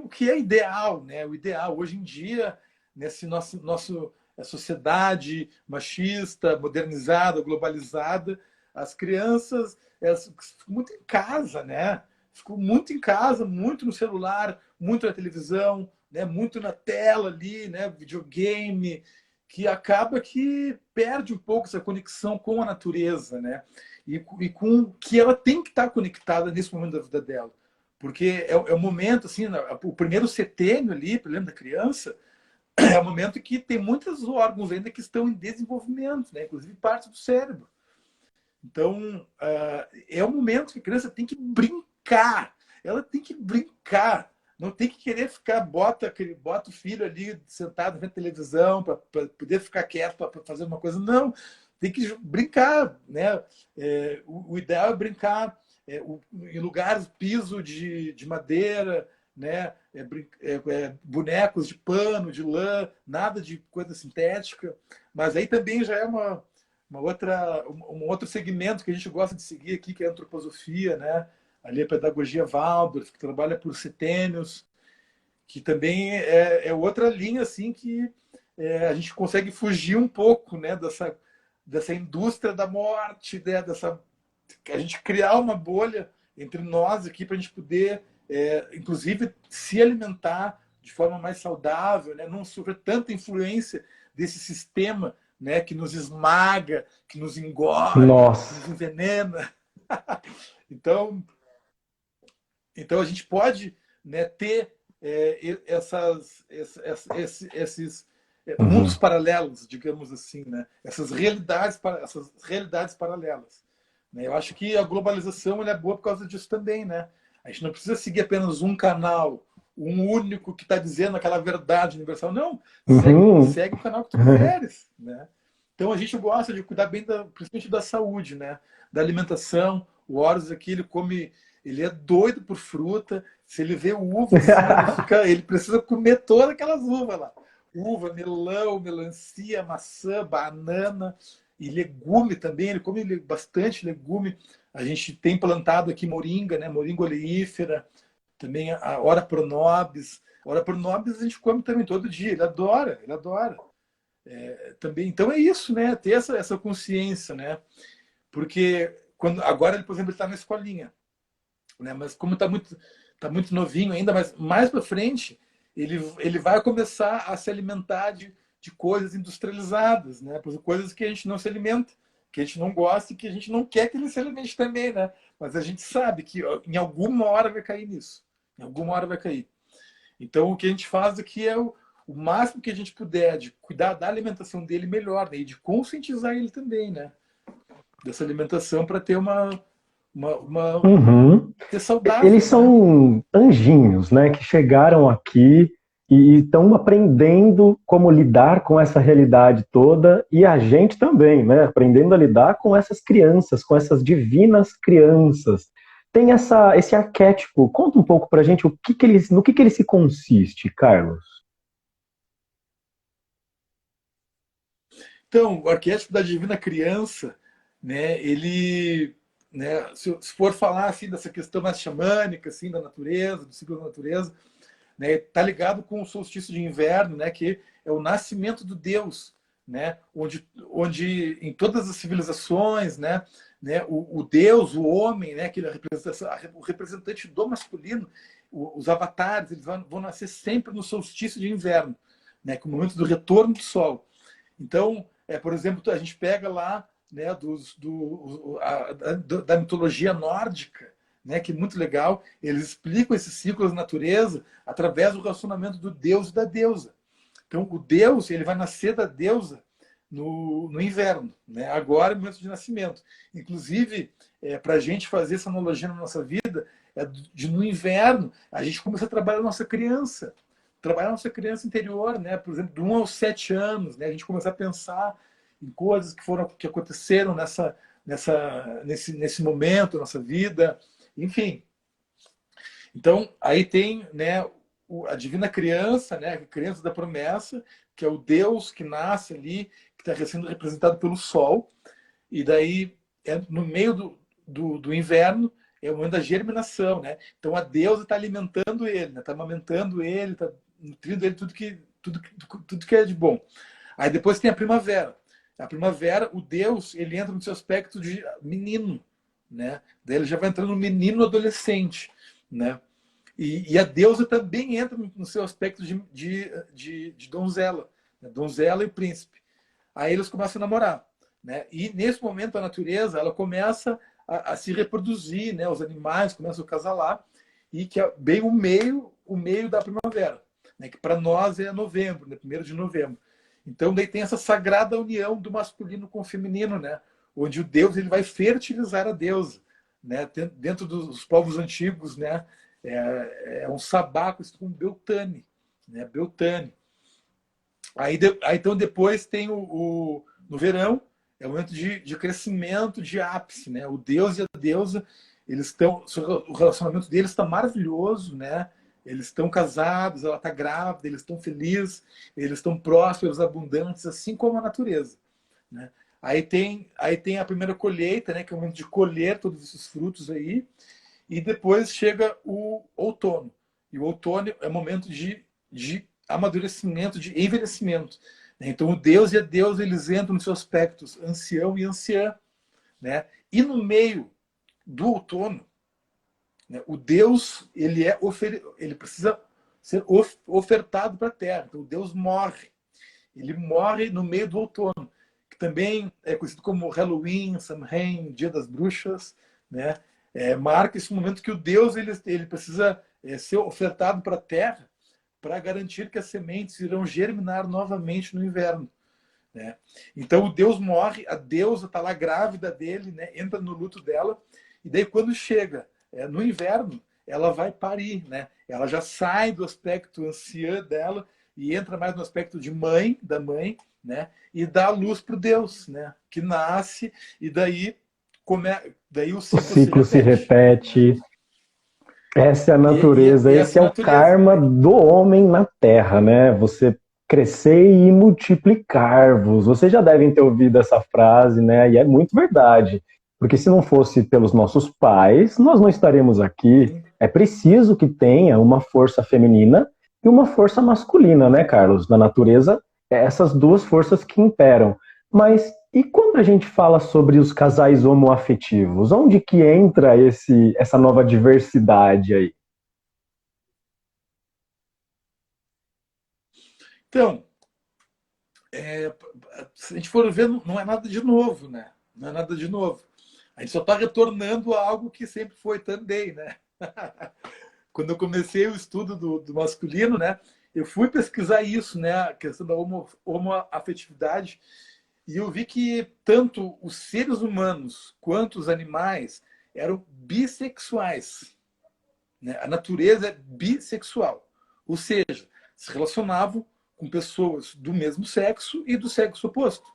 O que é ideal, né? O ideal hoje em dia nesse nosso sociedade machista, modernizada, globalizada, as crianças elas ficam muito em casa, né? Ficam muito em casa, muito no celular, muito na televisão, né? Muito na tela ali, né? Videogame, que acaba que perde um pouco essa conexão com a natureza, né? E com que ela tem que estar conectada nesse momento da vida dela. Porque é o momento, assim, o primeiro setênio ali, por exemplo, da criança, é o momento que tem muitos órgãos ainda que estão em desenvolvimento, né? Inclusive parte do cérebro. Então, é o momento que a criança tem que brincar. Ela tem que brincar. Não tem que querer ficar, bota o filho ali sentado vendo televisão para poder ficar quieto para fazer uma coisa. Não, tem que brincar, né? O ideal é brincar em lugares piso de madeira, né? Bonecos de pano, de lã, nada de coisa sintética. Mas aí também já é um outro segmento que a gente gosta de seguir aqui, que é a antroposofia, né? Ali a pedagogia Waldorf, que trabalha por setênios, que também é outra linha assim que a gente consegue fugir um pouco, né, dessa indústria da morte, né, a gente criar uma bolha entre nós aqui para a gente poder, inclusive, se alimentar de forma mais saudável, né, não sofrer tanta influência desse sistema, né, que nos esmaga, que nos engole, que nos Nossa. envenena. Então, então a gente pode, né, ter esses mundos Uhum. paralelos, digamos assim, né? Essas realidades paralelas. Né? Eu acho que a globalização é boa por causa disso também, né? A gente não precisa seguir apenas um canal, um único que está dizendo aquela verdade universal. Não, Uhum. segue o canal que tu quiseres, né? Então a gente gosta de cuidar bem, principalmente da saúde, né? Da alimentação. O Horus aqui, ele é doido por fruta. Se ele vê uva assim, ele precisa comer todas aquelas uvas lá. Uva, melão, melancia, maçã, banana e legume também. Ele come bastante legume. A gente tem plantado aqui moringa, né? Moringa oleífera, também a Ora Pronobis. Ora Pronobis a gente come também todo dia. Ele adora, ele adora. Também, então é isso, né? Ter essa consciência, né? Porque agora ele, por exemplo, está na escolinha, né? Mas como tá muito novinho ainda, mas mais para frente ele vai começar a se alimentar de coisas industrializadas, né? Coisas que a gente não se alimenta, que a gente não gosta e que a gente não quer que ele se alimente também, né? Mas a gente sabe que em alguma hora vai cair nisso, em alguma hora vai cair. Então o que a gente faz aqui é o máximo que a gente puder de cuidar da alimentação dele melhor, né? E de conscientizar ele também, né? Dessa alimentação para ter Uhum. ser Eles saudável, né? são anjinhos, né, que chegaram aqui e estão aprendendo como lidar com essa realidade toda e a gente também, né, aprendendo a lidar com essas crianças, com essas divinas crianças. Tem esse arquétipo. Conta um pouco pra gente no que ele se consiste, Carlos. Então, o arquétipo da divina criança, né, ele, né, se for falar assim dessa questão mais xamânica, assim, da natureza, do ciclo da natureza, né, tá ligado com o solstício de inverno, né, que é o nascimento do Deus, né, onde em todas as civilizações, né, o Deus, o homem, né, que o representante do masculino, os avatares, eles vão nascer sempre no solstício de inverno, né, que é o momento do retorno do sol. Então, por exemplo, a gente pega lá, né, da mitologia nórdica, né, que é muito legal. Eles explicam esses ciclos da natureza através do relacionamento do Deus e da deusa. Então, o Deus ele vai nascer da deusa no inverno, né? Agora é o momento de nascimento. Inclusive, para a gente fazer essa analogia na nossa vida, no inverno a gente começa a trabalhar a nossa criança interior, né? Por exemplo, de 1 aos 7 anos, né? A gente começar a pensar em coisas que aconteceram nesse momento da nossa vida, enfim. Então, aí tem, né, a divina criança, né, a criança da promessa, que é o Deus que nasce ali, que está sendo representado pelo sol, e daí no meio do inverno é o momento da germinação, né? Então a deusa está alimentando ele, está, né, amamentando ele, está nutrindo ele tudo que é de bom. Aí depois tem a primavera. A primavera, o Deus, ele entra no seu aspecto de menino, né? Daí ele já vai entrando no menino adolescente, né? E a deusa também entra no seu aspecto de donzela, né? Donzela e príncipe. Aí eles começam a namorar, né? E nesse momento a natureza ela começa a se reproduzir, né? Os animais começam a casalar e que é bem o meio da primavera, né? Que para nós é novembro, né? 1º de novembro. Então daí tem essa sagrada união do masculino com o feminino, né? Onde o Deus ele vai fertilizar a deusa, né? Dentro dos povos antigos, né? É um sabá com Beltane, né? Beltane. Aí então depois tem no verão é o momento de crescimento, de ápice, né? O Deus e a deusa o relacionamento deles está maravilhoso, né? Eles estão casados, ela está grávida, eles estão felizes, eles estão prósperos, abundantes, assim como a natureza, né? Aí tem a primeira colheita, né? Que é o momento de colher todos esses frutos aí, e depois chega o outono. E o outono é momento de amadurecimento, de envelhecimento, né? Então o Deus e a Deus eles entram nos seus aspectos ancião e anciã, né? E no meio do outono, né, o Deus ele precisa ser ofertado para a terra. Então o Deus morre. Ele morre no meio do outono, que também é conhecido como Halloween, Samhain, Dia das Bruxas, né? Marca esse momento que o Deus ele precisa ser ofertado para a terra para garantir que as sementes irão germinar novamente no inverno, né? Então o Deus morre, a deusa está lá grávida dele, né? Entra no luto dela, e daí quando chega no inverno, ela vai parir, né? Ela já sai do aspecto anciã dela e entra mais no aspecto de mãe, da mãe, né? E dá a luz para o Deus, né? Que nasce, e daí o O ciclo se ciclo se repete, né? repete. Essa é a natureza, E esse essa é é a o natureza. karma do homem na Terra, né? Você crescer e multiplicar-vos. Vocês já devem ter ouvido essa frase, né? E é muito verdade. Porque se não fosse pelos nossos pais, nós não estaremos aqui. Sim. É preciso que tenha uma força feminina e uma força masculina, né, Carlos? Na natureza, é essas duas forças que imperam. Mas e quando a gente fala sobre os casais homoafetivos, onde que entra essa nova diversidade aí? Então, se a gente for ver, não é nada de novo, né? Não é nada de novo. A gente só está retornando a algo que sempre foi também, né? Quando eu comecei o estudo do masculino, né? Eu fui pesquisar isso, né? A questão da homoafetividade, e eu vi que tanto os seres humanos quanto os animais eram bissexuais, né? A natureza é bissexual, ou seja, se relacionavam com pessoas do mesmo sexo e do sexo oposto,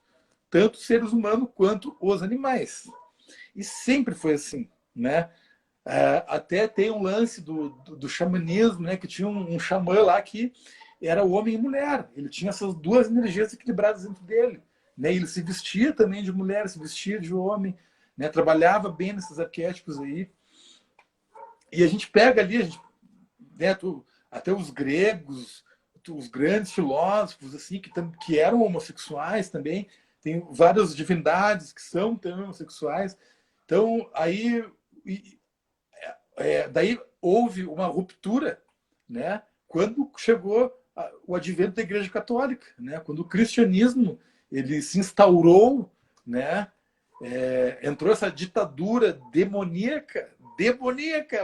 tanto os seres humanos quanto os animais. E sempre foi assim, né? Até tem um lance do xamanismo, né? Que tinha um xamã lá que era homem e mulher. Ele tinha essas duas energias equilibradas dentro dele, né? Ele se vestia também de mulher, se vestia de homem, né? Trabalhava bem nesses arquétipos aí. E a gente pega ali, né, até os gregos, os grandes filósofos assim que eram homossexuais também. Tem várias divindades que são também homossexuais. Então, aí, daí houve uma ruptura, né? Quando chegou o advento da Igreja Católica, né? Quando o cristianismo ele se instaurou, né? Entrou essa ditadura demoníaca,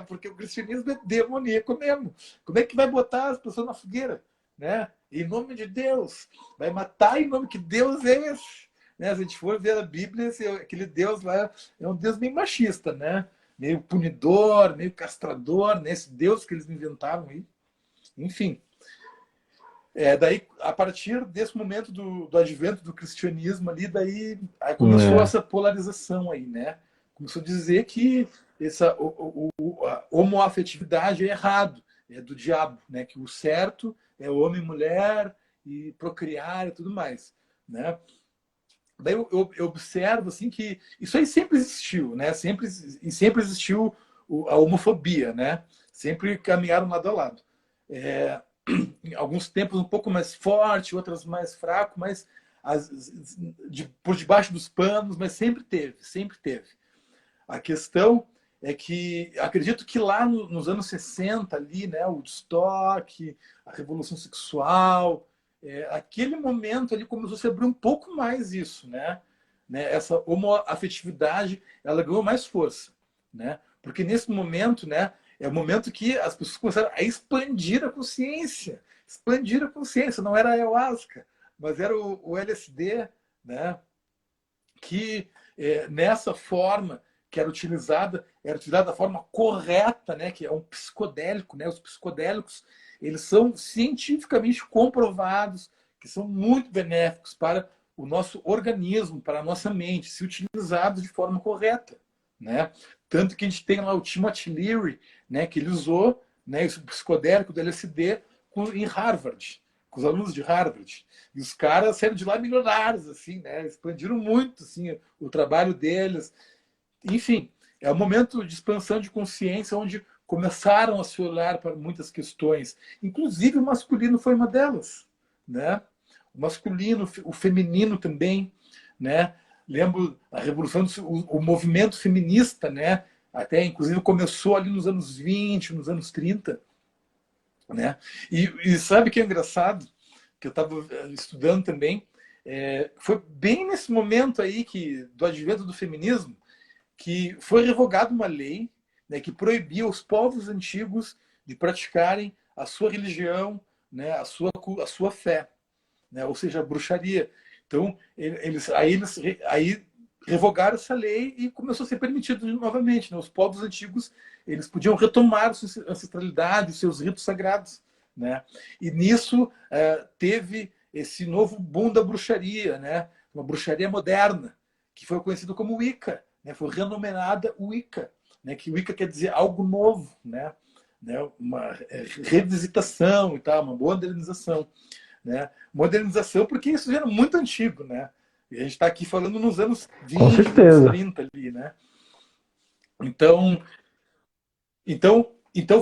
porque o cristianismo é demoníaco mesmo. Como é que vai botar as pessoas na fogueira, né? Em nome de Deus, vai matar em nome que Deus é esse, né? Se a gente for ver a Bíblia, aquele Deus lá é um Deus meio machista, né? Meio punidor, meio castrador, né? Esse Deus que eles inventavam aí. Enfim, daí, a partir desse momento do advento do cristianismo ali, daí aí começou É, essa polarização aí, né? Começou a dizer que a homoafetividade é errado, é do diabo, né? Que o certo é homem e mulher e procriar e tudo mais, né? Daí eu observo assim que isso aí sempre existiu, né? Sempre existiu a homofobia, né? Sempre caminharam lado a lado. Em alguns tempos um pouco mais forte, outras mais fraco, mas por debaixo dos panos, mas sempre teve, sempre teve. A questão é que acredito que lá nos anos 60 ali, né, o Woodstock, a revolução sexual, aquele momento ali começou a se abrir um pouco mais isso, né? Essa homoafetividade, ela ganhou mais força, né? Porque nesse momento, né, é o momento que as pessoas começaram a expandir a consciência, não era a ayahuasca, mas era o LSD, né? Que nessa forma que era utilizada da forma correta, né? Que é um psicodélico, né? Os psicodélicos eles são cientificamente comprovados que são muito benéficos para o nosso organismo, para a nossa mente, se utilizados de forma correta, né? Tanto que a gente tem lá o Timothy Leary, né, que ele usou, né, o psicodélico do LSD em Harvard, com os alunos de Harvard. E os caras saíram de lá milionários, assim, né, expandiram muito assim, o trabalho deles. Enfim, é um momento de expansão de consciência onde começaram a se olhar para muitas questões. Inclusive o masculino foi uma delas, né? O masculino, o feminino também, né? Lembro a revolução, o movimento feminista, né? Até inclusive começou ali nos anos 20, nos anos 30, né? E sabe o que é engraçado? Que eu estava estudando também, foi bem nesse momento aí do advento do feminismo que foi revogada uma lei, né, que proibia os povos antigos de praticarem a sua religião, né, a sua fé, né, ou seja, a bruxaria. Então, aí revogaram essa lei e começou a ser permitido novamente. Né? Os povos antigos eles podiam retomar sua ancestralidade, os seus ritos sagrados. Né? E nisso teve esse novo boom da bruxaria, né? Uma bruxaria moderna, que foi conhecido como Wicca. Né, foi renomenada Wicca, né, que Wicca quer dizer algo novo, né, uma revisitação e tal, uma modernização. Né, modernização porque isso era muito antigo. Né, e a gente está aqui falando nos anos 20, anos 30 ali. Né, então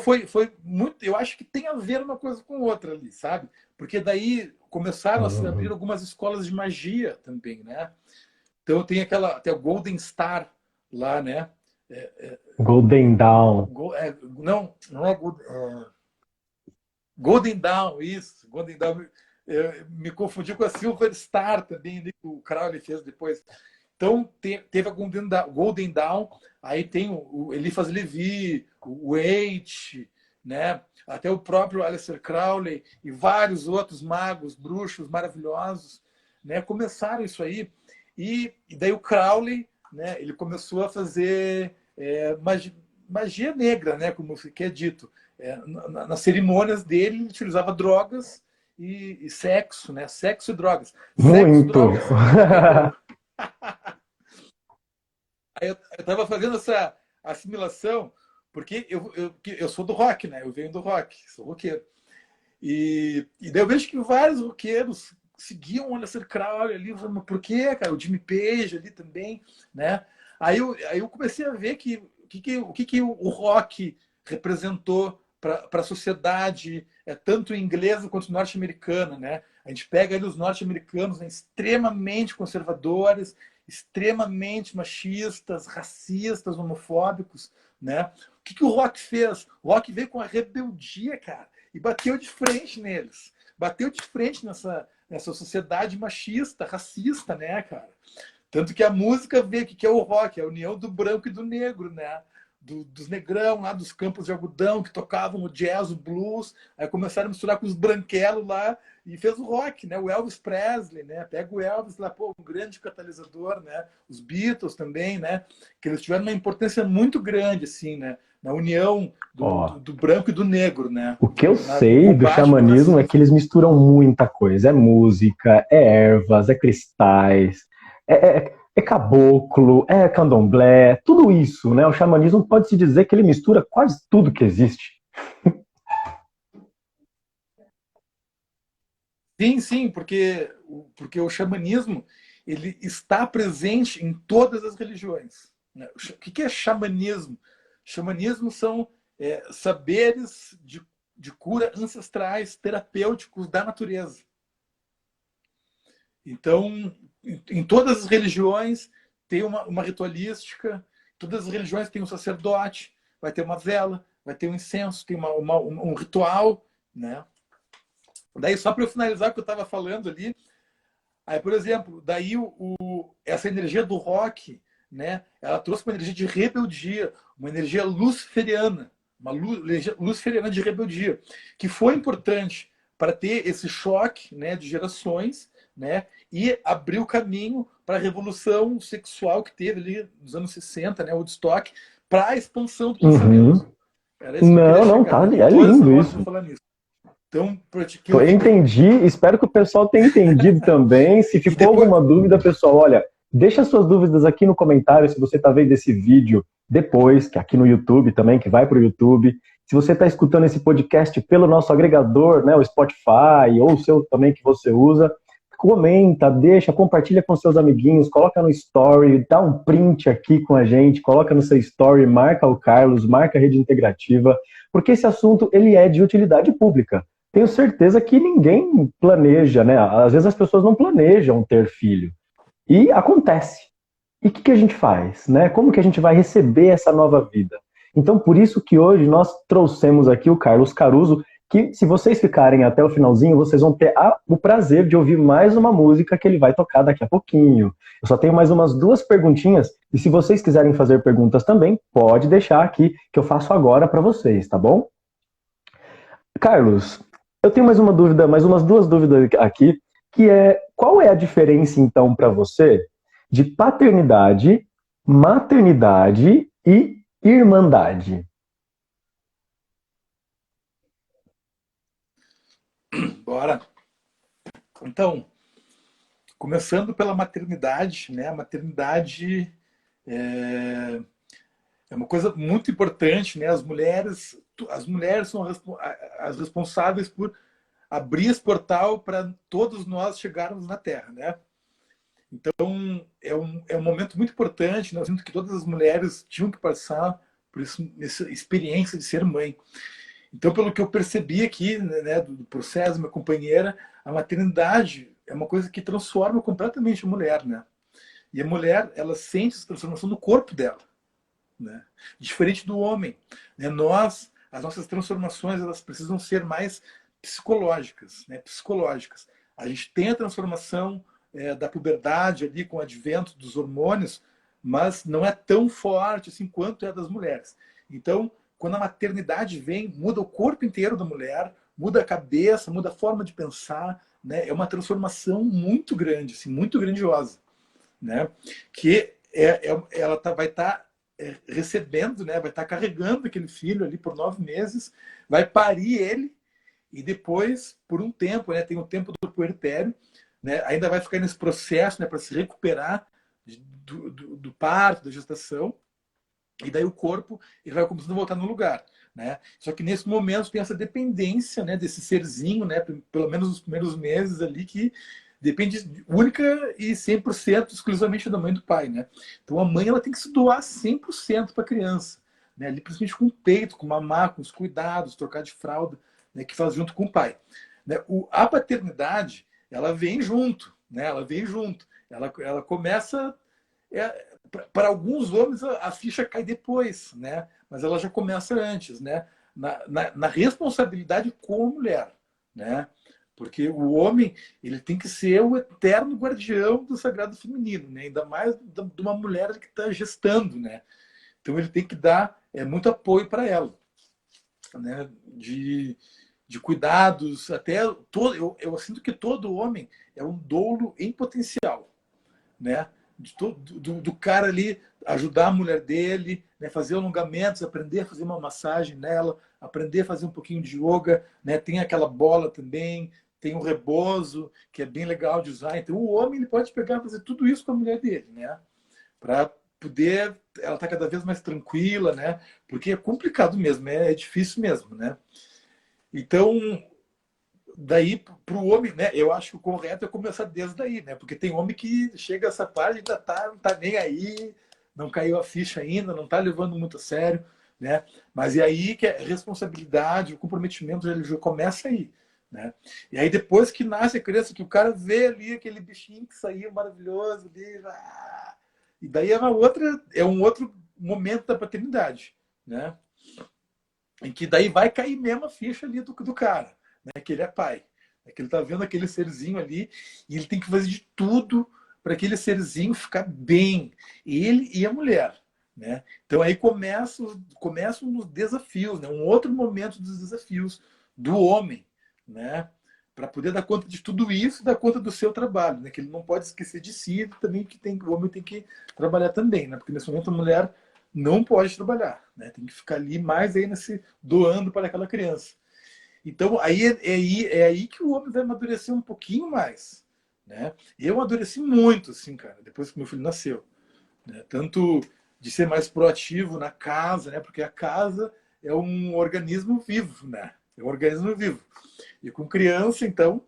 foi muito. Eu acho que tem a ver uma coisa com outra ali, sabe? Porque daí começaram a se abrir algumas escolas de magia também, né? Então tem até o Golden Star lá, né? Golden Dawn. Não é Golden Dawn, isso. Golden Dawn. Me confundi com a Silver Star também, que o Crowley fez depois. Então teve a Golden Dawn, aí tem o Eliphas Levi, o Waite, né? Até o próprio Aleister Crowley e vários outros magos, bruxos maravilhosos, né? Começaram isso aí. E daí o Crowley, né, ele começou fazer magia negra, né, como que é dito. Nas cerimônias dele, ele utilizava drogas e sexo, né? Sexo e drogas. Muito! Sexo, drogas. Aí eu estava fazendo essa assimilação, porque eu sou do rock, né? Eu venho do rock, sou roqueiro. E daí eu vejo que vários roqueiros seguiam o Aleister Crowley ali, mas por quê, cara? O Jimmy Page ali também, né? Aí eu comecei a ver o que o rock representou para a sociedade, tanto inglesa quanto norte-americana, né? A gente pega ali os norte-americanos, né, extremamente conservadores, extremamente machistas, racistas, homofóbicos, né? O que o rock fez? O rock veio com a rebeldia, cara, e bateu de frente neles. Bateu de frente nessa sociedade machista, racista, né, cara? Tanto que a música vê que é o rock, é a união do branco e do negro, né? Dos negrão lá, dos campos de algodão, que tocavam o jazz, o blues, aí começaram a misturar com os branquelos lá e fez o rock, né? O Elvis Presley, né? Pega o Elvis lá, pô, um grande catalisador, né? Os Beatles também, né? Que eles tiveram uma importância muito grande, assim, né? Na união do branco e do negro, né? O que eu sei do xamanismo é que eles misturam muita coisa. É música, é ervas, é cristais, é caboclo, é candomblé, tudo isso, né? O xamanismo pode-se dizer que ele mistura quase tudo que existe. Sim, porque o xamanismo ele está presente em todas as religiões. Né? O que é xamanismo? Xamanismo são saberes de cura ancestrais, terapêuticos da natureza. Então, em todas as religiões tem uma ritualística, todas as religiões têm um sacerdote, vai ter uma vela, vai ter um incenso, tem um ritual, né? Daí, só para eu finalizar o que eu estava falando ali, aí, por exemplo, daí essa energia do rock, né, ela trouxe uma energia de rebeldia, uma energia luciferiana, energia luciferiana de rebeldia, que foi importante para ter esse choque, né, de gerações, né, e abriu o caminho para a revolução sexual que teve ali nos anos 60, né, Woodstock, para a expansão do pensamento. Era isso que não, tá, é lindo isso. Então, eu entendi, espero que o pessoal tenha entendido também. Se ficou alguma dúvida, pessoal, olha, deixa suas dúvidas aqui no comentário se você está vendo esse vídeo depois, que aqui no YouTube também, que vai para o YouTube. Se você está escutando esse podcast pelo nosso agregador, né, o Spotify, ou o seu também que você usa, comenta, deixa, compartilha com seus amiguinhos, coloca no story, dá um print aqui com a gente, coloca no seu story, marca o Carlos, marca a Rede Integrativa, porque esse assunto ele é de utilidade pública. Tenho certeza que ninguém planeja, né? Às vezes as pessoas não planejam ter filho. E acontece. E o que a gente faz, né? Como que a gente vai receber essa nova vida? Então, por isso que hoje nós trouxemos aqui o Carlos Caruso, que se vocês ficarem até o finalzinho, vocês vão ter o prazer de ouvir mais uma música que ele vai tocar daqui a pouquinho. Eu só tenho mais umas 2 perguntinhas, e se vocês quiserem fazer perguntas também, pode deixar aqui, que eu faço agora para vocês, tá bom? Carlos, eu tenho mais uma dúvida, mais umas 2 dúvidas aqui, que é, qual é a diferença, então, para você de paternidade, maternidade e irmandade? Bora. Então, começando pela maternidade, né? A maternidade é uma coisa muito importante, né? As mulheres são as responsáveis por abrir esse portal para todos nós chegarmos na Terra, né? Então, é um momento muito importante. Nós vimos que todas as mulheres tinham que passar por isso, essa experiência de ser mãe. Então, pelo que eu percebi aqui, né, do processo, minha companheira, a maternidade é uma coisa que transforma completamente a mulher, né? E a mulher, ela sente essa transformação no corpo dela, né? Diferente do homem, né? As nossas transformações, elas precisam ser mais psicológicas, né? Psicológicas. A gente tem a transformação da puberdade ali com o advento dos hormônios, mas não é tão forte assim quanto é das mulheres. Então, quando a maternidade vem, muda o corpo inteiro da mulher, muda a cabeça, muda a forma de pensar, né? É uma transformação muito grande, assim, muito grandiosa, né? Que vai estar recebendo, né? Vai estar carregando aquele filho ali por 9 meses, vai parir ele e depois, por um tempo, né? Tem o tempo do puerpério, né? Ainda vai ficar nesse processo, né? Para se recuperar do parto, da gestação. E daí o corpo ele vai começando a voltar no lugar, né? Só que nesse momento tem essa dependência, né, desse serzinho, né, pelo menos nos primeiros meses ali, que depende única e 100% exclusivamente da mãe e do pai, né? Então a mãe ela tem que se doar 100% para a criança, né? Ali, principalmente com o peito, com o mamar, com os cuidados, trocar de fralda, né, que faz junto com o pai, né? A paternidade ela vem junto, né? Ela vem junto, ela começa para alguns homens a ficha cai depois, né? Mas ela já começa antes, né? Na responsabilidade com a mulher, né? Porque o homem ele tem que ser o eterno guardião do sagrado feminino, né? Ainda mais de uma mulher que está gestando, né? Então ele tem que dar muito apoio para ela, né? De cuidados, até eu sinto que todo homem é um doulo em potencial, né? Do cara ali ajudar a mulher dele, né? Fazer alongamentos, aprender a fazer uma massagem nela, aprender a fazer um pouquinho de yoga, né? Tem aquela bola também, tem o rebozo, que é bem legal de usar. Então o homem ele pode pegar e fazer tudo isso com a mulher dele, né? Para poder ela tá cada vez mais tranquila, né? Porque é complicado mesmo, é difícil mesmo, né? Então, daí para o homem, né? Eu acho que o correto é começar desde daí, né? Porque tem homem que chega a essa parte e ainda não tá nem aí, não caiu a ficha ainda, não tá levando muito a sério, né? Mas é aí que a responsabilidade, o comprometimento ele já começa aí, né? E aí depois que nasce a criança, que o cara vê ali aquele bichinho que saiu maravilhoso ali, e daí é um outro momento da paternidade, né? Em que daí vai cair mesmo a ficha ali do cara, né? Que ele é pai, né? Que ele tá vendo aquele serzinho ali e ele tem que fazer de tudo para aquele serzinho ficar bem, ele e a mulher, né? Então aí começam os desafios, né? Um outro momento dos desafios do homem, né? Para poder dar conta de tudo isso, dar conta do seu trabalho, né? Que ele não pode esquecer de si, também que o homem tem que trabalhar também, né? Porque nesse momento a mulher não pode trabalhar, né? Tem que ficar ali mais aí nesse doando para aquela criança. Então aí que o homem vai amadurecer um pouquinho mais, né? Eu amadureci muito, assim, cara, depois que meu filho nasceu, né? Tanto de ser mais proativo na casa, né? Porque a casa é um organismo vivo, né? É um organismo vivo. E com criança, então,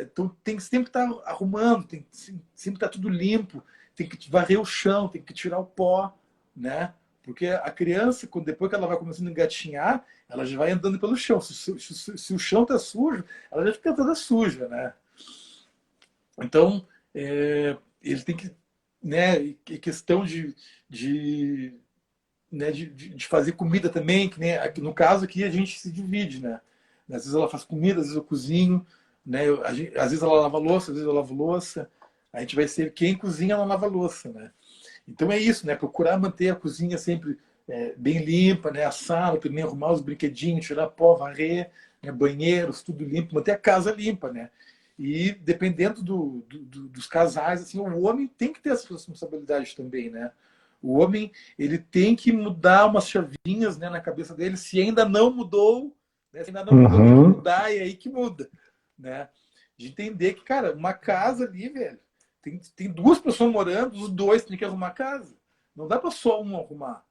então tem que sempre estar arrumando, tem que sempre estar tudo limpo, tem que varrer o chão, tem que tirar o pó, né? Porque a criança, depois que ela vai começando a engatinhar, ela já vai andando pelo chão. Se o chão está sujo, ela já fica toda suja, né? Então, ele tem que, né, e questão de, né, de fazer comida também, que nem no caso aqui a gente se divide, né? Às vezes ela faz comida, às vezes eu cozinho, né? Às vezes ela lava louça, às vezes eu lavo louça. A gente vai ser quem cozinha, ela lava louça, né? Então é isso, né? Procurar manter a cozinha sempre bem limpa, né? A sala também, arrumar os brinquedinhos, tirar pó, varrer, né? Banheiros, tudo limpo, manter a casa limpa, né? E dependendo dos casais, assim, o homem tem que ter essa responsabilidade também, né? O homem ele tem que mudar umas chavinhas, né, na cabeça dele. Se ainda não mudou, né, se ainda não mudou, tem que Uhum. mudar e é aí que muda, né? De entender que, cara, uma casa ali, velho, tem duas pessoas morando, os dois têm que arrumar a casa. Não dá para só um arrumar,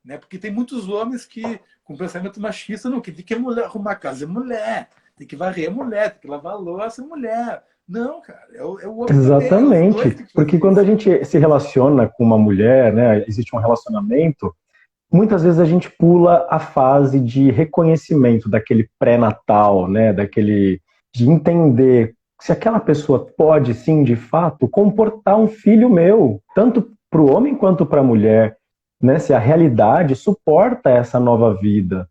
né? Porque tem muitos homens que, com pensamento machista, não, que tem que mulher, arrumar a casa é mulher, tem que varrer a mulher, tem que lavar a louça é mulher. Não, cara, é o homem também, os dois Exatamente. têm que fazer Porque quando a isso. gente se relaciona com uma mulher, né, existe um relacionamento, muitas vezes a gente pula a fase de reconhecimento daquele pré-natal, né, daquele de entender se aquela pessoa pode sim, de fato, comportar um filho meu, tanto para o homem quanto para a mulher, né, se a realidade suporta essa nova vida,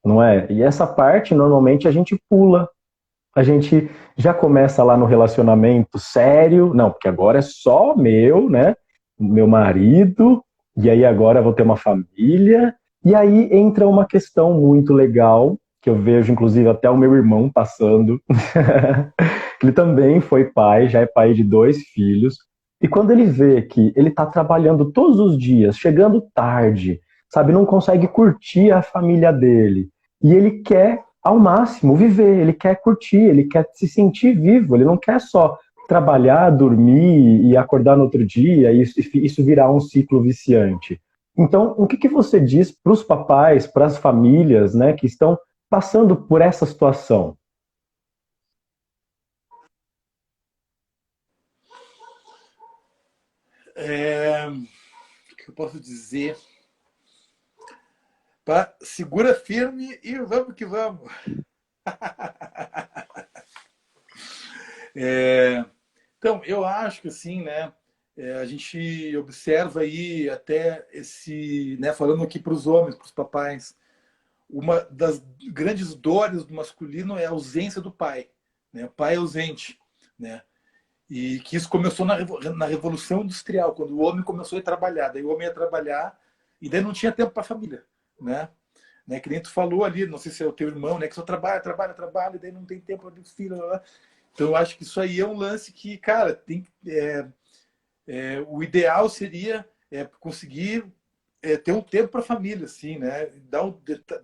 não é? E essa parte normalmente a gente pula. A gente já começa lá no relacionamento sério, não, porque agora é só meu, né? Meu marido, e aí agora eu vou ter uma família. E aí entra uma questão muito legal, que eu vejo inclusive até o meu irmão passando. Ele também foi pai, já é pai de 2 filhos. E quando ele vê que ele está trabalhando todos os dias, chegando tarde, sabe, não consegue curtir a família dele, e ele quer ao máximo viver, ele quer curtir, ele quer se sentir vivo, ele não quer só trabalhar, dormir e acordar no outro dia, e isso virar um ciclo viciante. Então, o que você diz para os papais, para as famílias, né, que estão passando por essa situação? O que eu posso dizer? Segura firme e vamos que vamos. É, então, eu acho que assim, né? A gente observa aí até né? Falando aqui para os homens, para os papais, uma das grandes dores do masculino é a ausência do pai, né? O pai ausente, né? E que isso começou na Revolução Industrial, quando o homem começou a trabalhar. Daí o homem ia trabalhar e daí não tinha tempo para a família, né? Que nem tu falou ali, não sei se é o teu irmão, né? Que só trabalha, trabalha, trabalha, e daí não tem tempo para o filho. Blá, blá. Então eu acho que isso aí é um lance que, cara, o ideal seria conseguir ter um tempo para a família, assim, né?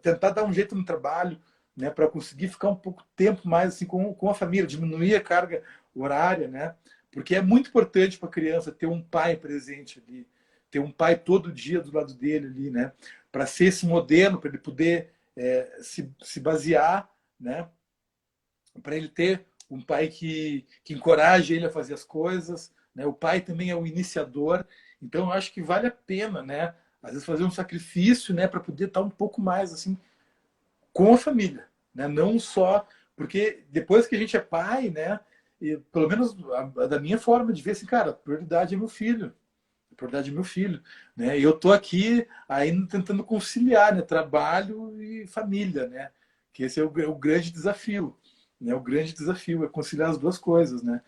Tentar dar um jeito no trabalho, né? Para conseguir ficar um pouco tempo mais assim com a família, diminuir a carga horária, né? Porque é muito importante para a criança ter um pai presente ali, ter um pai todo dia do lado dele ali, né? Para ser esse modelo, para ele poder se basear, né? Para ele ter um pai que encoraje ele a fazer as coisas, né? O pai também é o iniciador, então eu acho que vale a pena, né? Às vezes fazer um sacrifício, né, para poder estar um pouco mais assim com a família, né? Não só porque depois que a gente é pai, né? E, pelo menos da minha forma de ver assim, cara, a prioridade é meu filho, a prioridade é meu filho, né? E eu tô aqui ainda tentando conciliar, né, trabalho e família, né? Que esse é o grande desafio, né? O grande desafio é conciliar as duas coisas, né?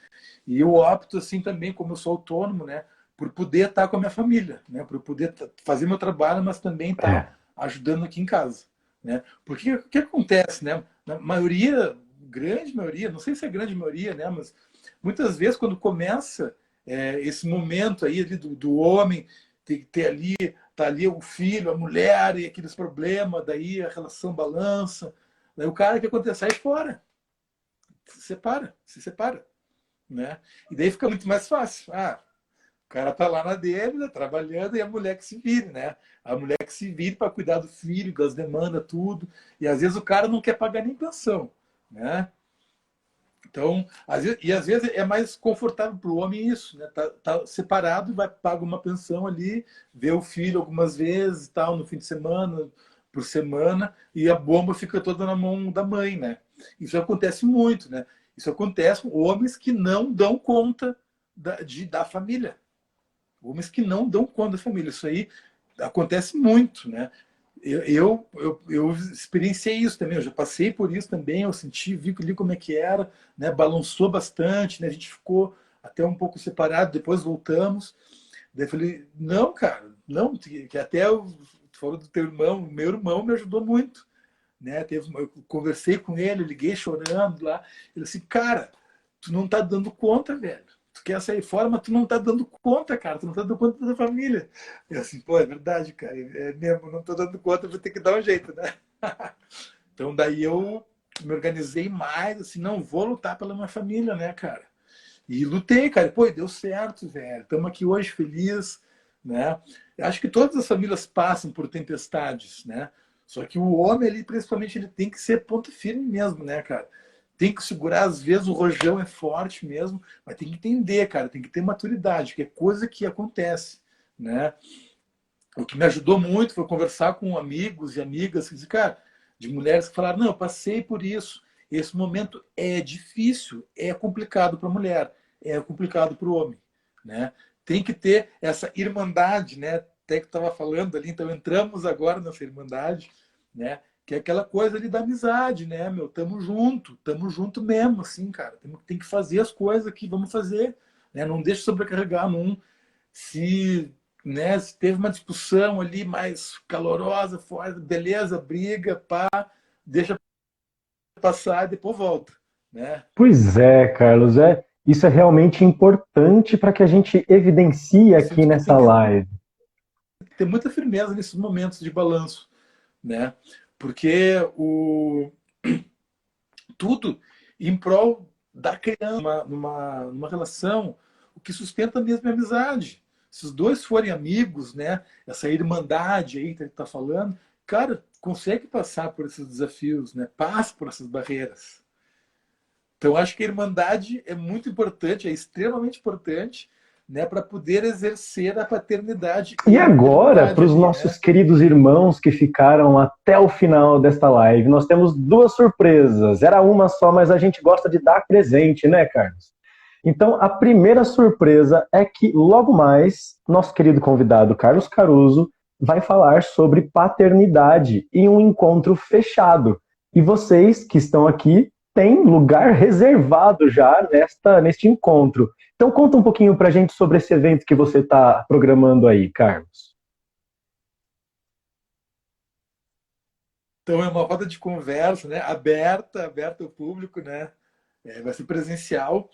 E eu opto assim também, como eu sou autônomo, né, por poder estar com a minha família, né, por poder fazer meu trabalho, mas também estar É, ajudando aqui em casa, né? Porque o que acontece, né? Na maioria, grande maioria, não sei se é grande maioria, né, mas muitas vezes quando começa esse momento aí do homem tem que ter ali, tá ali o filho, a mulher e aqueles problemas, daí a relação balança, daí o cara que acontece sai fora, se separa, né? E daí fica muito mais fácil. Ah, cara tá lá na dele, né, trabalhando, e a mulher que se vire, né? A mulher que se vire para cuidar do filho, das demandas, tudo. E às vezes o cara não quer pagar nem pensão, né? Então, às vezes é mais confortável para o homem isso, né? Tá separado, vai paga uma pensão ali, vê o filho algumas vezes, tal, no fim de semana, por semana, e a bomba fica toda na mão da mãe, né? Isso acontece muito, né? Isso acontece com homens que não dão conta da família. Homens que não dão conta da família. Isso aí acontece muito, né? Eu experienciei isso também, eu já passei por isso também, eu senti, vi ali como é que era, né? Balançou bastante, né? A gente ficou até um pouco separado, depois voltamos. Daí eu falei, não, cara, não, que até tu falou do teu irmão, meu irmão me ajudou muito, né? Eu conversei com ele, liguei chorando lá, ele assim, cara, tu não tá dando conta, velho. Tu quer sair fora, mas tu não tá dando conta, cara. Tu não tá dando conta da família. Eu assim, pô, é verdade, cara. É mesmo, não tô dando conta, vou ter que dar um jeito, né? Então daí eu me organizei mais, assim, não vou lutar pela minha família, né, cara? E lutei, cara. Pô, deu certo, velho. Estamos aqui hoje felizes, né? Eu acho que todas as famílias passam por tempestades, né? Só que o homem ali, principalmente, ele tem que ser ponto firme mesmo, né, cara? Tem que segurar, às vezes o rojão é forte mesmo, mas tem que entender, cara, tem que ter maturidade, que é coisa que acontece, né? O que me ajudou muito foi conversar com amigos e amigas que dizem, cara, de mulheres que falaram, não, eu passei por isso. Esse momento é difícil, é complicado para a mulher, é complicado para o homem, né? Tem que ter essa irmandade, né? Até que estava falando ali, então entramos agora nessa irmandade, né? Que é aquela coisa ali da amizade, né, meu? Tamo junto mesmo, assim, cara. Tem que fazer as coisas que vamos fazer, né? Não deixa sobrecarregar num. Se, né, se teve uma discussão ali mais calorosa, forte, beleza, briga, pá, deixa passar e depois volta, né? Pois é, Carlos, isso é realmente importante para que a gente evidencie Eu aqui sinto que nessa tem que live. ter muita firmeza nesses momentos de balanço, né? Porque tudo em prol da criança, numa relação, o que sustenta mesmo é a amizade. Se os dois forem amigos, né, essa irmandade aí que a gente está falando, cara, consegue passar por esses desafios, né? Passa por essas barreiras. Então, acho que a irmandade é muito importante, é extremamente importante, né, para poder exercer a paternidade E e a agora, maternidade para os ali, nossos né? queridos irmãos que ficaram até o final desta live, nós temos duas surpresas. Era uma só, mas a gente gosta de dar presente, né, Carlos? Então, a primeira surpresa é que logo mais, nosso querido convidado Carlos Caruso vai falar sobre paternidade em um encontro fechado. E vocês que estão aqui têm lugar reservado já neste encontro. Então conta um pouquinho pra gente sobre esse evento que você está programando aí, Carlos. Então, é uma roda de conversa, né? Aberta ao público, né? Vai ser presencial,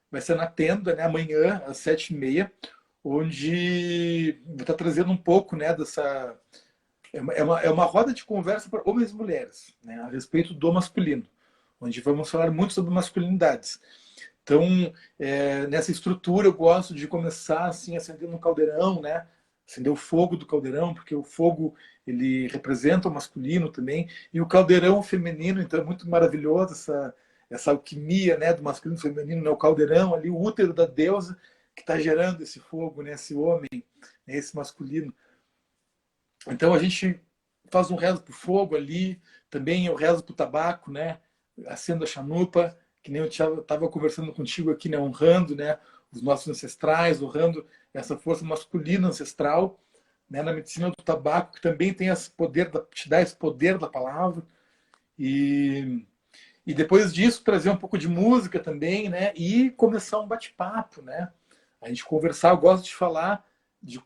vai ser na tenda, né? Amanhã, às 7h30, onde vou estar trazendo um pouco, né? Dessa. É uma roda de conversa para homens e mulheres, né? A respeito do masculino, onde vamos falar muito sobre masculinidades. Então, nessa estrutura, eu gosto de começar assim, acendendo um caldeirão, né? Acender o fogo do caldeirão, porque o fogo ele representa o masculino também, e o caldeirão feminino, então é muito maravilhoso essa alquimia, né, do masculino e feminino, né? O caldeirão ali, o útero da deusa que está gerando esse fogo, né, esse homem, né, esse masculino. Então a gente faz um rezo para o fogo ali, também eu rezo para o tabaco, né? Acendo a chanupa, que nem eu estava conversando contigo aqui, né? Honrando, né? Os nossos ancestrais, honrando essa força masculina ancestral, né? Na medicina do tabaco, que também tem esse poder, te dá esse poder da palavra. E, e depois disso, trazer um pouco de música também, né? E começar um bate-papo, né? A gente conversar, eu gosto de falar de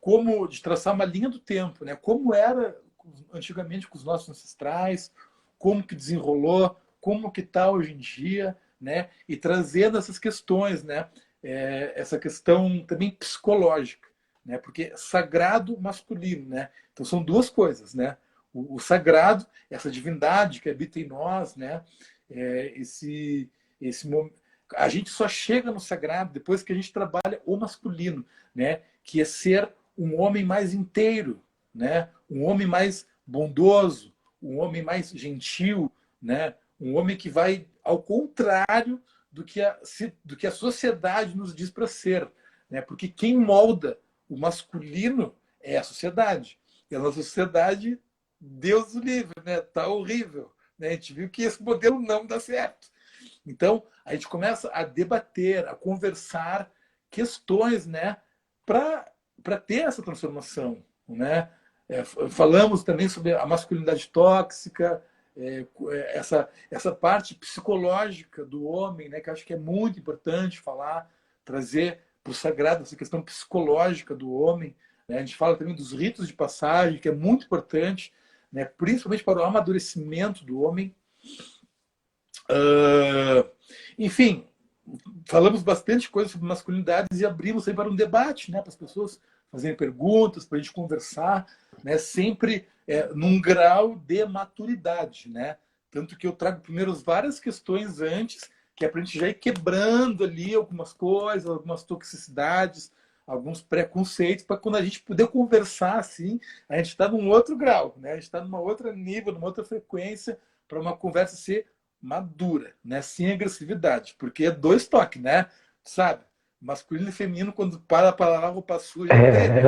traçar uma linha do tempo, né? Como era antigamente com os nossos ancestrais, como que desenrolou, como que está hoje em dia, né? E trazendo essas questões, né? Essa questão também psicológica, né? Porque sagrado masculino, né? Então são duas coisas, né? O sagrado, essa divindade que habita em nós, né? É, esse A gente só chega no sagrado depois que a gente trabalha o masculino, né? Que é ser um homem mais inteiro, né? Um homem mais bondoso, um homem mais gentil, né? Um homem que vai ao contrário do que a sociedade nos diz para ser, né? Porque quem molda o masculino é a sociedade. E a nossa sociedade, Deus o livre, né? Tá horrível, né? A gente viu que esse modelo não dá certo. Então, a gente começa a debater, a conversar questões, né, para ter essa transformação, né? Falamos também sobre a masculinidade tóxica, essa parte psicológica do homem, né, que eu acho que é muito importante falar, trazer para o sagrado essa questão psicológica do homem, né? A gente fala também dos ritos de passagem, que é muito importante, né, principalmente para o amadurecimento do homem. Enfim, falamos bastante coisa sobre masculinidades e abrimos aí para um debate, né, para as pessoas fazerem perguntas, para a gente conversar, né, sempre num grau de maturidade, né? Tanto que eu trago primeiro várias questões antes, que é para a gente já ir quebrando ali algumas coisas, algumas toxicidades, alguns preconceitos, para quando a gente puder conversar assim, a gente está num outro grau, né? A gente está numa outra nível, numa outra frequência, para uma conversa ser madura, né? Sem agressividade, porque é dois toques, né? Sabe? Masculino e feminino, quando para a roupa suja.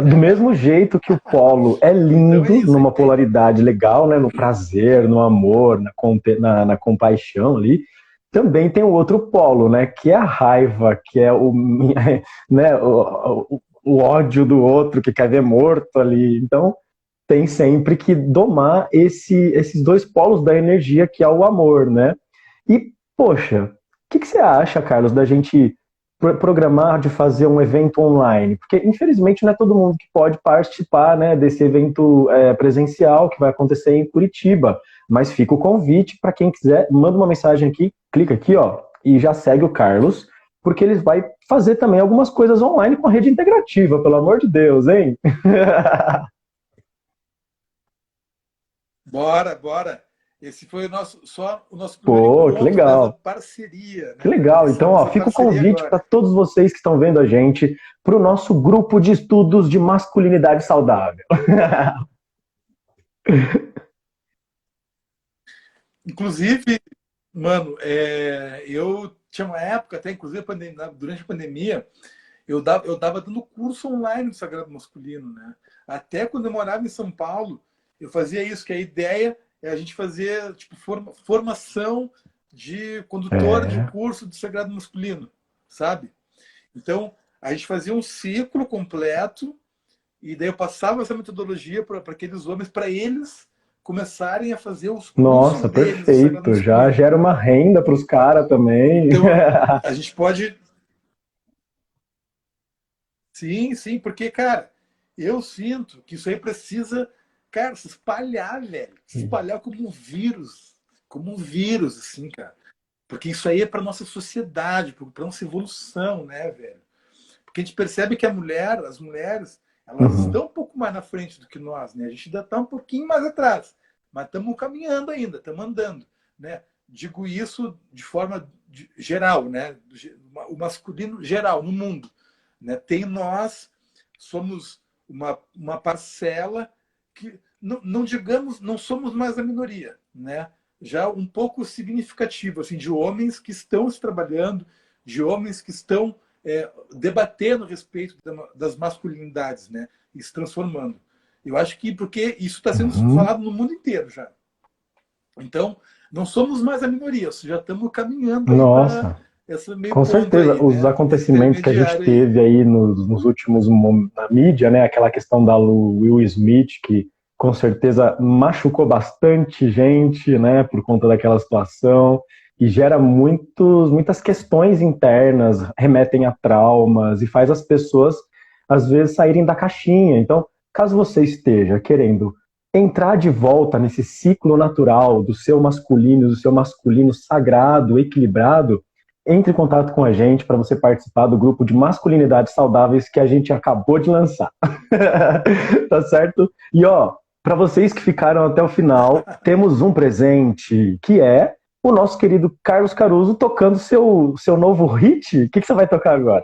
Do mesmo jeito que o polo é lindo, então numa polaridade legal, né? No prazer, no amor, na compaixão ali, também tem o outro polo, né? Que é a raiva, que é né, o ódio do outro, que quer ver morto ali. Então, tem sempre que domar esses dois polos da energia, que é o amor, né? E, poxa, o que você acha, Carlos, da gente programar de fazer um evento online? Porque, infelizmente, não é todo mundo que pode participar, né, desse evento presencial que vai acontecer em Curitiba. Mas fica o convite para quem quiser, manda uma mensagem aqui, clica aqui, ó, e já segue o Carlos, porque ele vai fazer também algumas coisas online com a rede integrativa, pelo amor de Deus, hein? Bora. Esse foi o nosso primeiro encontro, que legal. Dessa parceria. Né? Que legal. Então, ó, fica o convite para todos vocês que estão vendo a gente para o nosso grupo de estudos de masculinidade saudável. Inclusive, mano, eu tinha uma época, até inclusive durante a pandemia, eu dava dando curso online do Sagrado Masculino, né? Até quando eu morava em São Paulo, eu fazia isso, que a ideia é a gente fazer tipo, formação de condutor de curso do Sagrado Masculino, sabe? Então, a gente fazia um ciclo completo e daí eu passava essa metodologia para aqueles homens, para eles começarem a fazer os cursos. Nossa, deles, perfeito. Já gera uma renda para os caras também. Então, a gente pode... Sim, porque, cara, eu sinto que isso aí precisa... Cara, se espalhar, velho. Se espalhar como um vírus, assim, cara. Porque isso aí é para nossa sociedade, para nossa evolução, né, velho? Porque a gente percebe que as mulheres, elas estão um pouco mais na frente do que nós, né? A gente ainda está um pouquinho mais atrás, mas estamos caminhando ainda, estamos andando, né? Digo isso de forma geral, né? O masculino geral no mundo, né? Tem nós, somos uma parcela que não digamos, não somos mais a minoria, né? Já um pouco significativo, assim, de homens que estão se trabalhando, de homens que estão debatendo a respeito das masculinidades, né? E se transformando. Eu acho que porque isso está sendo falado no mundo inteiro já. Então, não somos mais a minoria, já estamos caminhando. Nossa, com certeza. Aí, os né? Acontecimentos que a gente teve aí nos últimos na mídia, né? Aquela questão da Will Smith, que com certeza machucou bastante gente, né, por conta daquela situação, e gera muitas questões internas, remetem a traumas, e faz as pessoas, às vezes, saírem da caixinha. Então, caso você esteja querendo entrar de volta nesse ciclo natural do seu masculino sagrado, equilibrado, entre em contato com a gente para você participar do grupo de masculinidades saudáveis que a gente acabou de lançar. Tá certo? E ó, para vocês que ficaram até o final, temos um presente, que é o nosso querido Carlos Caruso tocando seu novo hit. O que você vai tocar agora?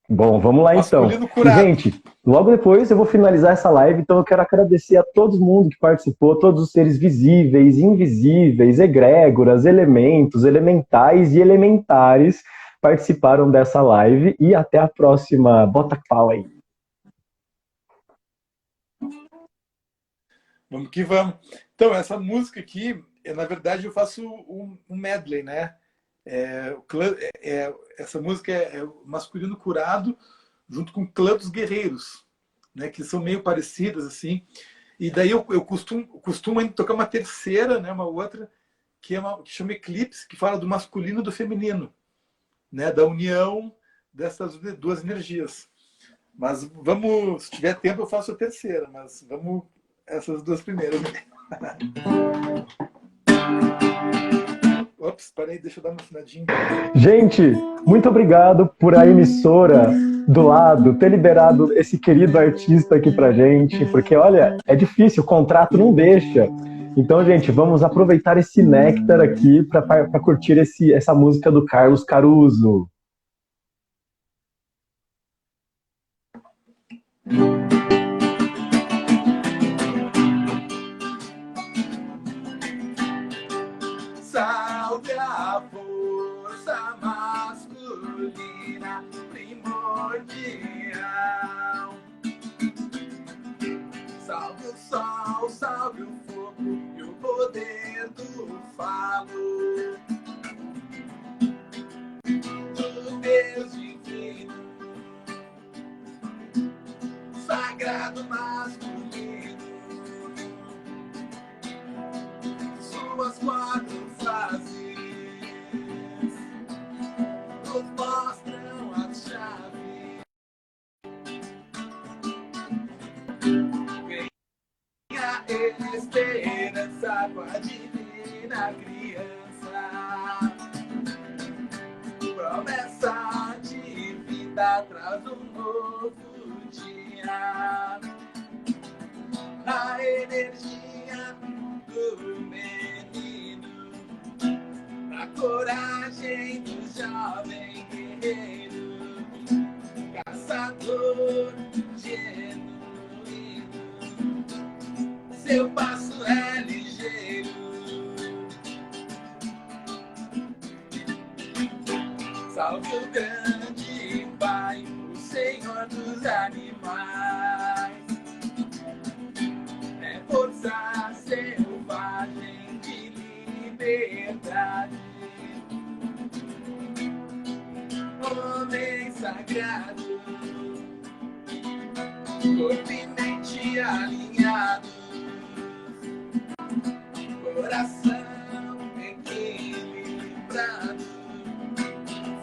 Bom, vamos lá então. Masculino curado. Gente, logo depois eu vou finalizar essa live, então eu quero agradecer a todo mundo que participou, todos os seres visíveis, invisíveis, egrégoras, elementos, elementais e elementares participaram dessa live e até a próxima. Bota pau aí. Vamos que vamos. Então, essa música aqui, na verdade, eu faço um medley, né? Essa música é o Masculino Curado junto com o Clã dos Guerreiros, né? Que são meio parecidas, assim. E daí eu costumo ainda tocar uma terceira, né? Uma outra, que chama Eclipse, que fala do masculino e do feminino, né? Da união dessas duas energias. Mas vamos, se tiver tempo, eu faço a terceira, mas vamos essas duas primeiras. Ops, peraí, deixa eu dar uma afinadinha. Gente, muito obrigado por a emissora do lado ter liberado esse querido artista aqui pra gente, porque olha, é difícil, o contrato não deixa. Então, gente, vamos aproveitar esse néctar aqui para curtir essa música do Carlos Caruso. Salve a força masculina primordial. Salve o sol, salve o fogo e o poder do falo. Do Deus divino, sagrado masculino. Suas quatro fases nos mostram a chave. Venha esperança com a divina criança, promessa de vida traz um novo dia. A energia do menino, a coragem do jovem guerreiro, caçador genuíno. Seu passo é ligeiro, salve o grande Pai, o Senhor dos animais. É força selvagem de liberdade, homem sagrado, corpo e mente alinhados, coração equilibrado,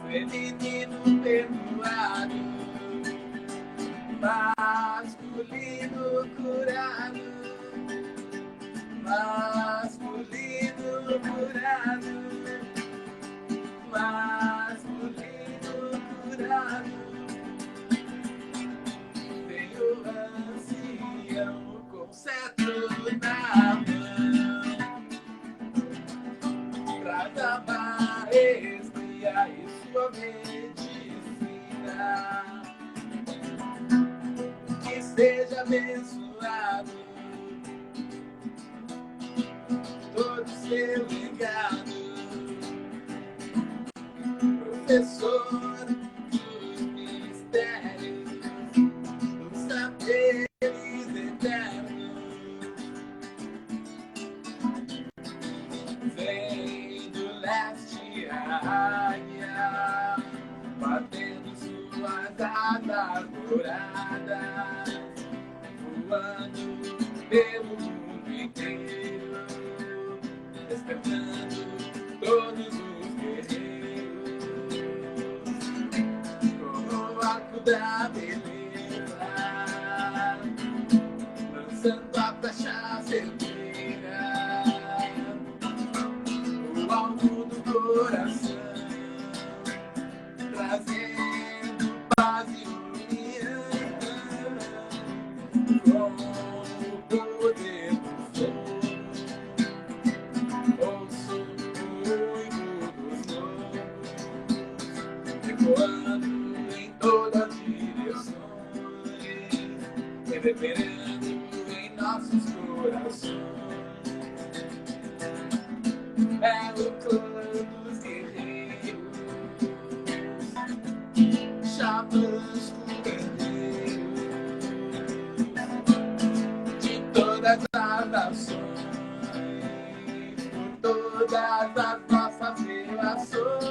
feminino perdoado, masculino curado, masculino curado, masculino curado. Veio o ancião com cetro na mão, traz a maestria e sua medicina. Que seja abençoado todo seu legado, professor dos mistérios, dos saberes eternos. Vem do leste a águia, batendo suas asas douradas, voando pelo mundo inteiro, despertando todos os guerreiros, com o arco da beleza, lançando a flecha certeira, o alvo do coração, trazendo paz e união, com o poder do fogo. reverberando em nossos corações. É o clã dos guerreiros, xamãs curandeiros de todas as nações, por todas as nossas relações,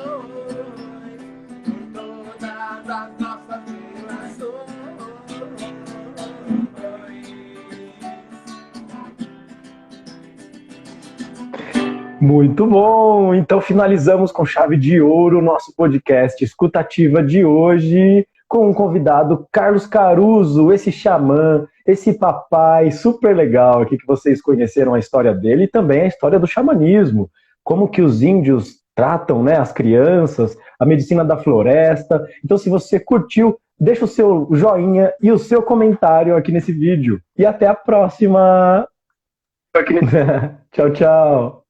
por todas as nossas relações. Muito bom! Então finalizamos com chave de ouro o nosso podcast Escutativa de hoje, com o convidado Carlos Caruso, esse xamã, esse papai super legal aqui, que vocês conheceram a história dele e também a história do xamanismo, como que os índios tratam, né, as crianças, a medicina da floresta. Então, se você curtiu, deixa o seu joinha e o seu comentário aqui nesse vídeo. E até a próxima! Tchau, tchau!